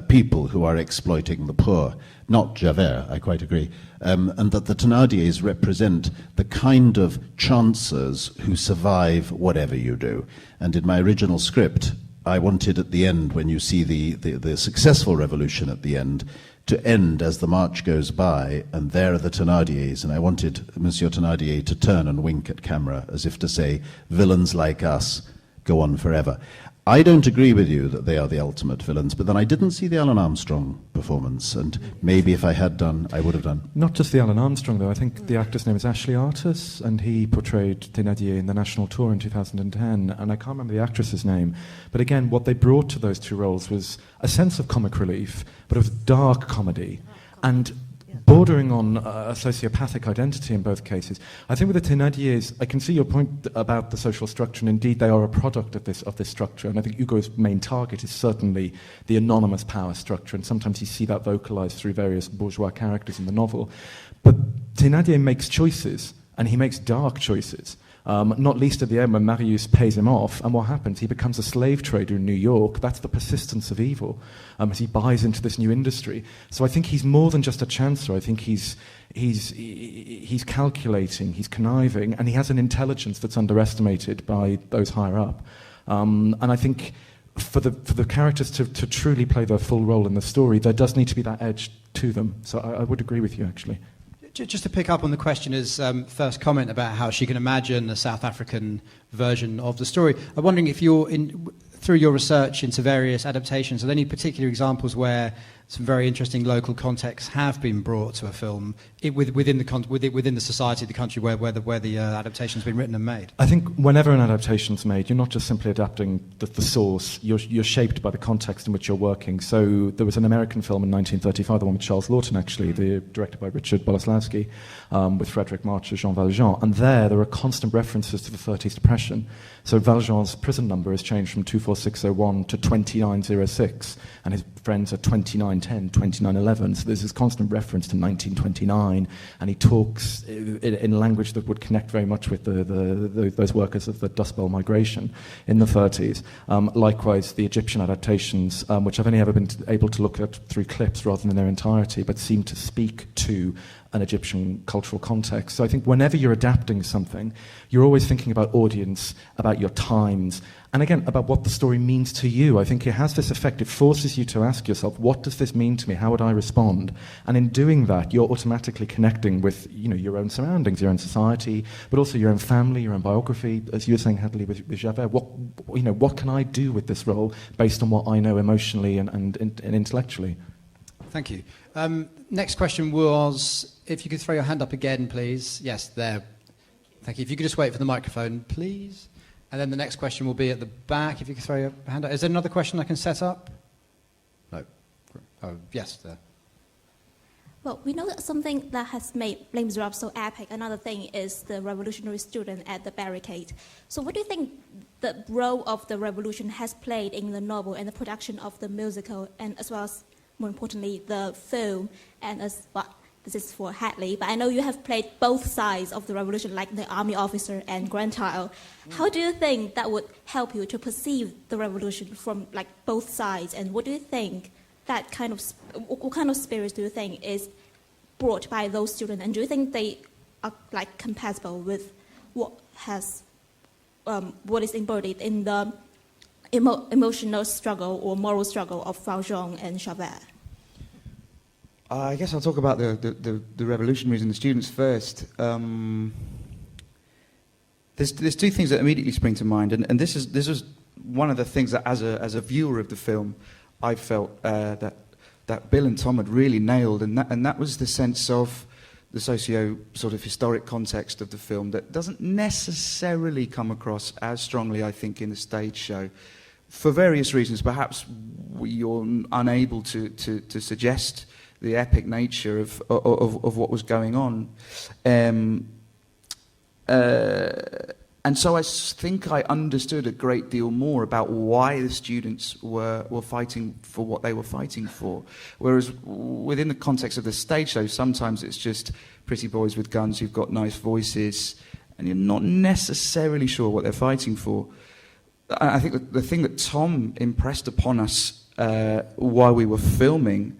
people who are exploiting the poor. Not Javert, I quite agree. And that the Thénardiers represent the kind of chancers who survive whatever you do. And in my original script, I wanted at the end, when you see the successful revolution at the end, to end as the march goes by, and there are the Thénardiers, and I wanted Monsieur Thénardier to turn and wink at camera, as if to say, villains like us go on forever. I don't agree with you that they are the ultimate villains, but then I didn't see the Alan Armstrong performance, and maybe if I had done, I would have done. Not just the Alan Armstrong, though. I think the actor's name is Ashley Artis, and he portrayed Thénardier in the National Tour in 2010, and I can't remember the actress's name. But again, what they brought to those two roles was a sense of comic relief, but of dark comedy, and bordering on a sociopathic identity in both cases. I think with the Thénardiers, I can see your point about the social structure, and indeed they are a product of this structure. And I think Hugo's main target is certainly the anonymous power structure, and sometimes you see that vocalized through various bourgeois characters in the novel. But Thénardier makes choices, and he makes dark choices. Not least at the end when Marius pays him off, and what happens? He becomes a slave trader in New York. That's the persistence of evil, as he buys into this new industry. So I think he's more than just a chancer. I think he's calculating, he's conniving, and he has an intelligence that's underestimated by those higher up. And I think for the characters to truly play their full role in the story, there does need to be that edge to them. So I would agree with you, actually. Just to pick up on the questioner's first comment about how she can imagine a South African version of the story, I'm wondering if through your research into various adaptations, are there any particular examples where some very interesting local contexts have been brought to a film within the society, the country where the adaptation's been written and made? I think whenever an adaptation's made, you're not just simply adapting the source, you're shaped by the context in which you're working. So there was an American film in 1935, the one with Charles Laughton actually, directed by Richard Boleslavsky, with Frederick March and Jean Valjean, and there are constant references to the 30s depression. So Valjean's prison number is changed from 24601 to 2906, and his friends are 2910, 2911. So there's this constant reference to 1929, and he talks in language that would connect very much with those workers of the Dust Bowl migration in the 30s. Likewise, the Egyptian adaptations, which I've only ever been able to look at through clips rather than in their entirety, but seem to speak to an Egyptian cultural context. So I think whenever you're adapting something, you're always thinking about audience, about your times, and again, about what the story means to you. I think it has this effect. It forces you to ask yourself, what does this mean to me? How would I respond? And in doing that, you're automatically connecting with, your own surroundings, your own society, but also your own family, your own biography. As you were saying, Hadley, with Javert, what can I do with this role based on what I know emotionally and intellectually? Thank you. Next question was, if you could throw your hand up again, please. Yes, there. Thank you. If you could just wait for the microphone, please. And then the next question will be at the back. If you could throw your hand up. Is there another question I can set up? No. Oh, yes, there. Well, we know that something that has made Les Misérables so epic. Another thing is the revolutionary student at the barricade. So what do you think the role of the revolution has played in the novel and the production of the musical, and as well as, more importantly, the film? And as well, this is for Hadley, but I know you have played both sides of the revolution, like the army officer and grandchild. How do you think that would help you to perceive the revolution from both sides? And what do you think what kind of spirits do you think is brought by those students? And do you think they are compatible with what is embodied in the emotional struggle or moral struggle of Valjean and Javert? I guess I'll talk about the revolutionaries and the students first. There's two things that immediately spring to mind, and this was one of the things that, as a viewer of the film, I felt that Bill and Tom had really nailed, and that was the sense of the historic context of the film that doesn't necessarily come across as strongly, I think, in the stage show, for various reasons. Perhaps you're unable to suggest the epic nature of what was going on. And so I think I understood a great deal more about why the students were fighting for what they were fighting for. Whereas within the context of the stage show, sometimes it's just pretty boys with guns who've got nice voices, and you're not necessarily sure what they're fighting for. I think the thing that Tom impressed upon us while we were filming,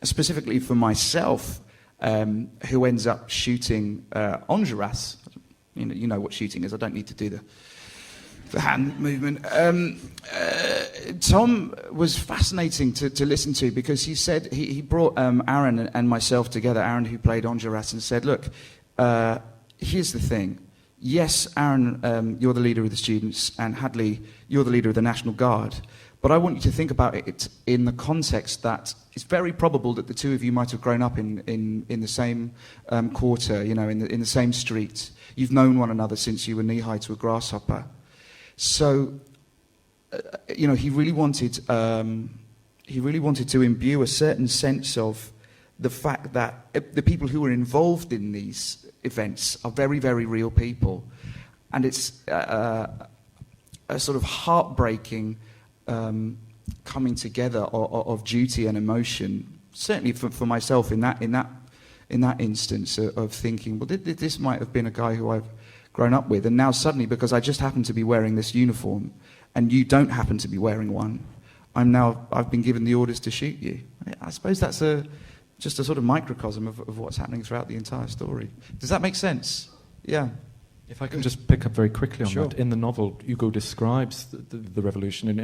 specifically for myself, who ends up shooting Enjolras. You know what shooting is. I don't need to do the hand movement. Tom was fascinating to listen to because he said he brought Aaron and myself together. Aaron, who played Enjolras, and said, "Look, here's the thing. Yes, Aaron, you're the leader of the students, and Hadley, you're the leader of the National Guard. But I want you to think about it in the context that it's very probable that the two of you might have grown up in the same quarter, you know, in the same street. You've known one another since you were knee-high to a grasshopper. So, you know, he really wanted to imbue a certain sense of the fact that the people who were involved in these events are very, very real people. And it's a sort of heartbreaking coming together of duty and emotion, certainly for myself in that instance of thinking, well, this might have been a guy who I've grown up with, and now suddenly, because I just happen to be wearing this uniform, and you don't happen to be wearing one, I've been given the orders to shoot you. I suppose that's just a sort of microcosm of what's happening throughout the entire story. Does that make sense? Yeah. If I can just pick up very quickly on Sure. that. In the novel, Hugo describes the revolution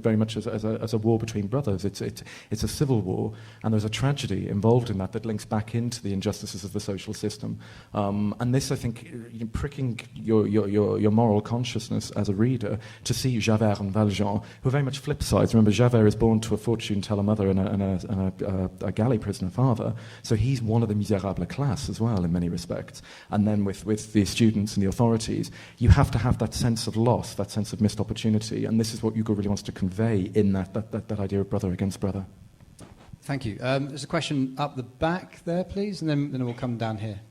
very much as a war between brothers. It's a civil war, and there's a tragedy involved in that links back into the injustices of the social system. And this, I think, pricking your moral consciousness as a reader to see Javert and Valjean, who are very much flip sides. Remember, Javert is born to a fortune-teller mother and a galley prisoner father, so he's one of the Misérables class as well in many respects. And then with the students and the authorities, you have to have that sense of loss, that sense of missed opportunity, and this is what Hugo really wants to convey in that idea of brother against brother. Thank you. There's a question up the back there, please, and then we'll come down here.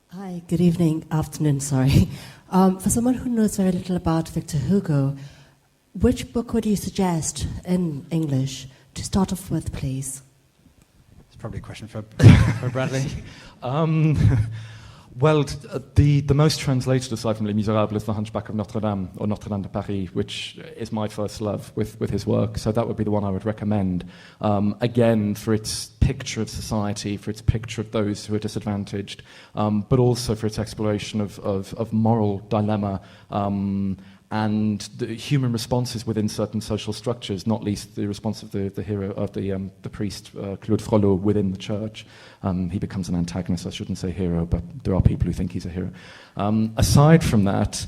Hi, good evening, afternoon, sorry. For someone who knows very little about Victor Hugo, which book would you suggest in English to start off with, please? It's probably a question for Bradley. Well, the most translated, aside from Les Misérables, is The Hunchback of Notre Dame, or Notre Dame de Paris, which is my first love with his work. So that would be the one I would recommend. Again, for its picture of society, for its picture of those who are disadvantaged, but also for its exploration of moral dilemma, and the human responses within certain social structures, not least the response of the hero of the priest Claude Frollo within the church. He becomes an antagonist. I shouldn't say hero, but there are people who think he's a hero. Aside from that,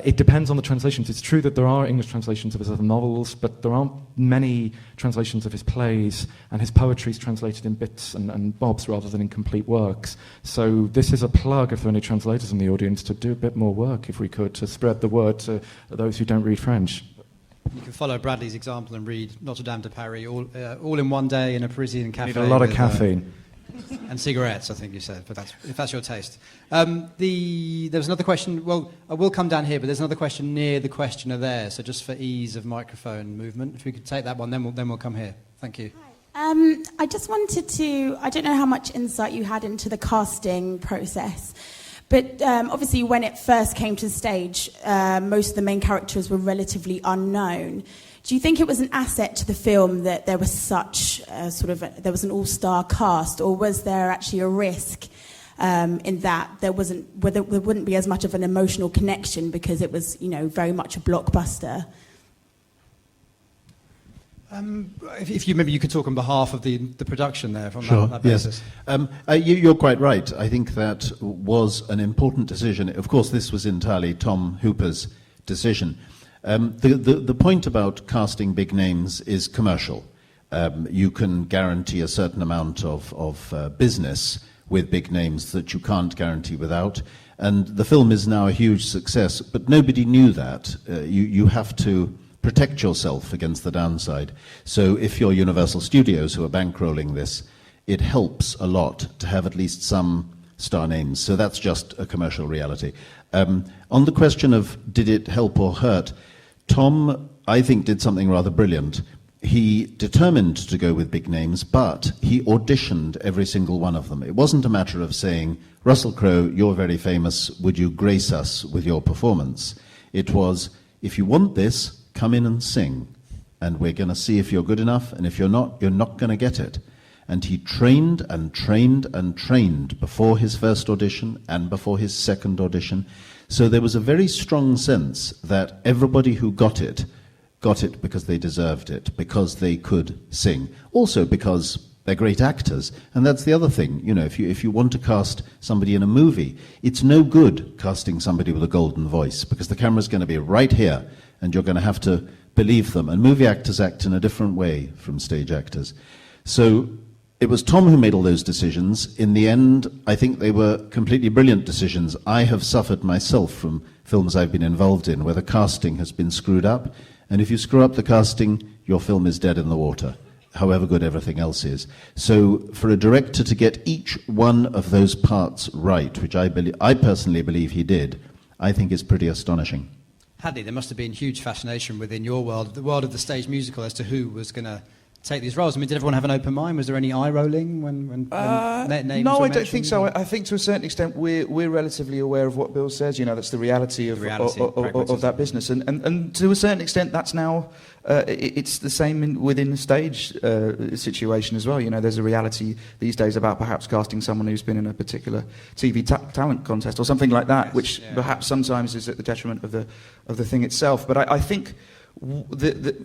it depends on the translations. It's true that there are English translations of his other novels, but there aren't many translations of his plays, and his poetry is translated in bits and bobs rather than in complete works. So this is a plug, if there are any translators in the audience, to do a bit more work, if we could, to spread the word to those who don't read French. You can follow Bradley's example and read Notre Dame de Paris all in one day in a Parisian cafe. Need a lot of caffeine. And cigarettes, I think you said, but if that's your taste. There was another question. Well, I will come down here, but there's another question near the questioner there. So just for ease of microphone movement, if we could take that one, then we'll come here. Thank you. I just wanted to, I don't know how much insight you had into the casting process, but obviously when it first came to the stage, most of the main characters were relatively unknown. Do you think it was an asset to the film that there was such there was an all-star cast, or was there actually a risk in that there wouldn't be as much of an emotional connection because it was, very much a blockbuster? If you maybe you could talk on behalf of the production there from Sure, that basis. Yes. You're quite right. I think that was an important decision. Of course, this was entirely Tom Hooper's decision. The point about casting big names is commercial. You can guarantee a certain amount of business with big names that you can't guarantee without. And the film is now a huge success, but nobody knew that. You have to protect yourself against the downside. So if you're Universal Studios who are bankrolling this, it helps a lot to have at least some star names. So that's just a commercial reality. On the question of did it help or hurt, Tom, I think, did something rather brilliant. He determined to go with big names, but he auditioned every single one of them. It wasn't a matter of saying, Russell Crowe, you're very famous, would you grace us with your performance? It was, if you want this, come in and sing, and we're going to see if you're good enough, and if you're not going to get it. And he trained and trained and trained before his first audition and before his second audition. So there was a very strong sense that everybody who got it because they deserved it, because they could sing. Also because they're great actors. And that's the other thing. You know, if you want to cast somebody in a movie, it's no good casting somebody with a golden voice, because the camera's going to be right here, and you're going to have to believe them. And movie actors act in a different way from stage actors. So it was Tom who made all those decisions. In the end, I think they were completely brilliant decisions. I have suffered myself from films I've been involved in where the casting has been screwed up. And if you screw up the casting, your film is dead in the water, however good everything else is. So for a director to get each one of those parts right, which I personally believe he did, I think is pretty astonishing. Hadley, there must have been huge fascination within your world, the world of the stage musical, as to who was going to take these roles. I mean, did everyone have an open mind? Was there any eye rolling when names No, were I mentioned? don't think so. I think to a certain extent we're relatively aware of what Bill says. You know, that's the reality of that business, and to a certain extent that's now it's the same within the stage situation as well. You know, there's a reality these days about perhaps casting someone who's been in a particular TV talent contest or something like that, which perhaps sometimes is at the detriment of the thing itself. But I think.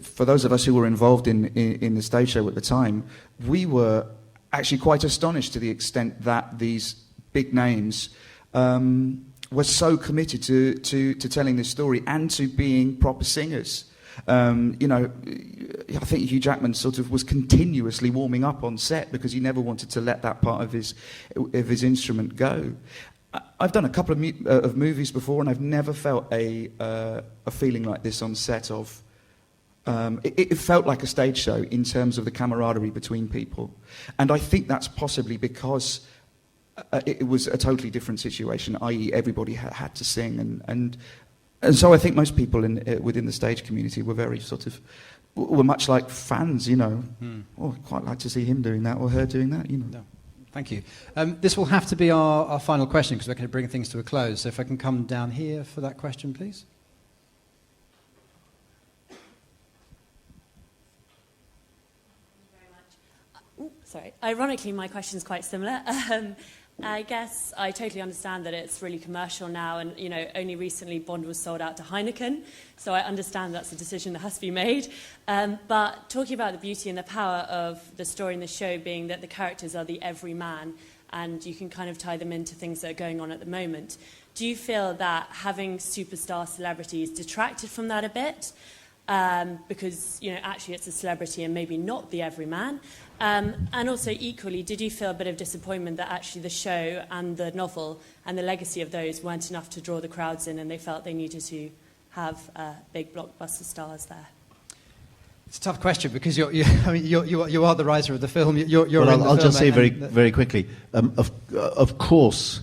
For those of us who were involved in the stage show at the time, we were actually quite astonished to the extent that these big names were so committed to telling this story and to being proper singers. You know, I think Hugh Jackman sort of was continuously warming up on set because he never wanted to let that part of his instrument go. I've done a couple of movies before, and I've never felt a feeling like this on set. It felt like a stage show in terms of the camaraderie between people, and I think that's possibly because it was a totally different situation. I.e., everybody had to sing, and so I think most people within the stage community were very were much like fans. You know, oh, I'd quite like to see him doing that or her doing that. You know. No. Thank you. This will have to be our final question because we're going to bring things to a close. So if I can come down here for that question, please. Sorry. Ironically, my question is quite similar. I guess I totally understand that it's really commercial now, and you know, only recently Bond was sold out to Heineken, so I understand that's a decision that has to be made. But talking about the beauty and the power of the story in the show being that the characters are the everyman, and you can kind of tie them into things that are going on at the moment. Do you feel that having superstar celebrities detracted from that a bit? Because, you know, actually it's a celebrity and maybe not the everyman. And also equally, did you feel a bit of disappointment that actually the show and the novel and the legacy of those weren't enough to draw the crowds in, and they felt they needed to have big blockbuster stars there? It's a tough question because you are the writer of the film. I'll just say very quickly. Of course,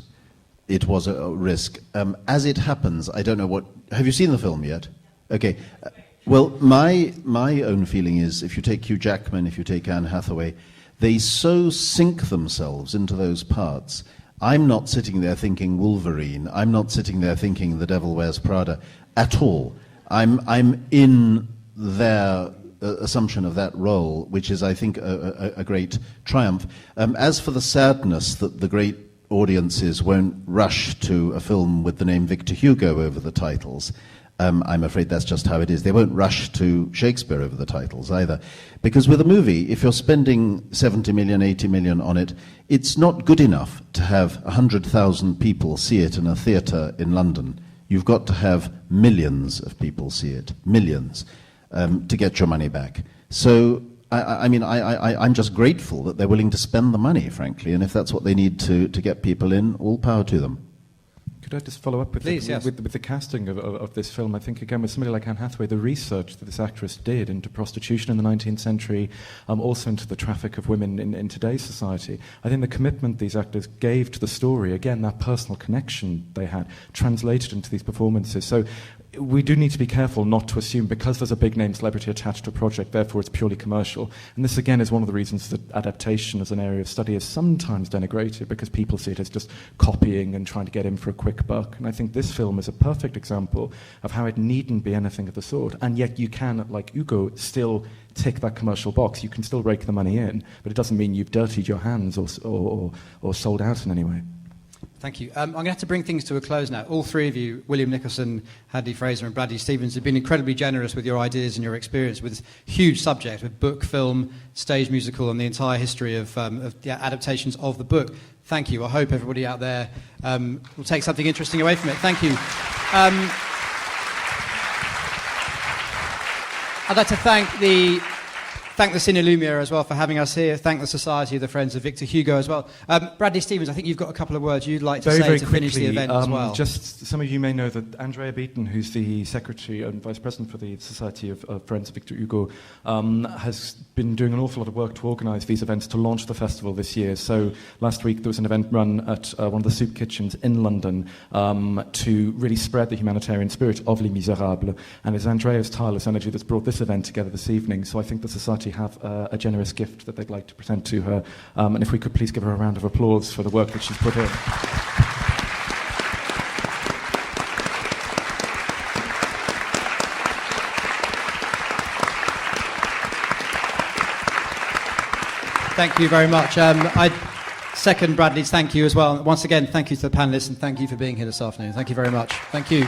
it was a risk. As it happens, I don't know what. Have you seen the film yet? Okay. Well, my own feeling is, if you take Hugh Jackman, if you take Anne Hathaway, they so sink themselves into those parts. I'm not sitting there thinking Wolverine. I'm not sitting there thinking The Devil Wears Prada at all. I'm in their assumption of that role, which is, I think, a great triumph. As for the sadness that the great audiences won't rush to a film with the name Victor Hugo over the titles, I'm afraid that's just how it is. They won't rush to Shakespeare over the titles either. Because with a movie, if you're spending 70 million, 80 million on it, it's not good enough to have 100,000 people see it in a theatre in London. You've got to have millions of people see it, millions, to get your money back. So, I'm just grateful that they're willing to spend the money, frankly, and if that's what they need to get people in, all power to them. Could I just follow up with, with the casting of this film? I think, again, with somebody like Anne Hathaway, the research that this actress did into prostitution in the 19th century, also into the traffic of women in today's society, I think the commitment these actors gave to the story, again, that personal connection they had, translated into these performances. So we do need to be careful not to assume because there's a big name celebrity attached to a project, therefore it's purely commercial. And this, again, is one of the reasons that adaptation as an area of study is sometimes denigrated, because people see it as just copying and trying to get in for a quick buck. And I think this film is a perfect example of how it needn't be anything of the sort. And yet you can, like Hugo, still tick that commercial box. You can still rake the money in, but it doesn't mean you've dirtied your hands or sold out in any way. Thank you. I'm going to have to bring things to a close now. All three of you, William Nicholson, Hadley Fraser and Bradley Stevens, have been incredibly generous with your ideas and your experience with this huge subject, with book, film, stage musical, and the entire history of the adaptations of the book. Thank you. I hope everybody out there will take something interesting away from it. Thank you. I'd like to thank the Ciné Lumière as well for having us here. Thank the Society of the Friends of Victor Hugo as well. Bradley Stevens, I think you've got a couple of words you'd like to say to finish the event as well. Just some of you may know that Andrea Beaton, who's the Secretary and Vice President for the Society of Friends of Victor Hugo, has been doing an awful lot of work to organise these events to launch the festival this year. So last week there was an event run at one of the soup kitchens in London to really spread the humanitarian spirit of Les Misérables. And it's Andrea's tireless energy that's brought this event together this evening. So I think the Society have a generous gift that they'd like to present to her. And if we could please give her a round of applause for the work that she's put in. Thank you very much. I second Bradley's thank you as well. Once again, thank you to the panellists and thank you for being here this afternoon. Thank you very much. Thank you.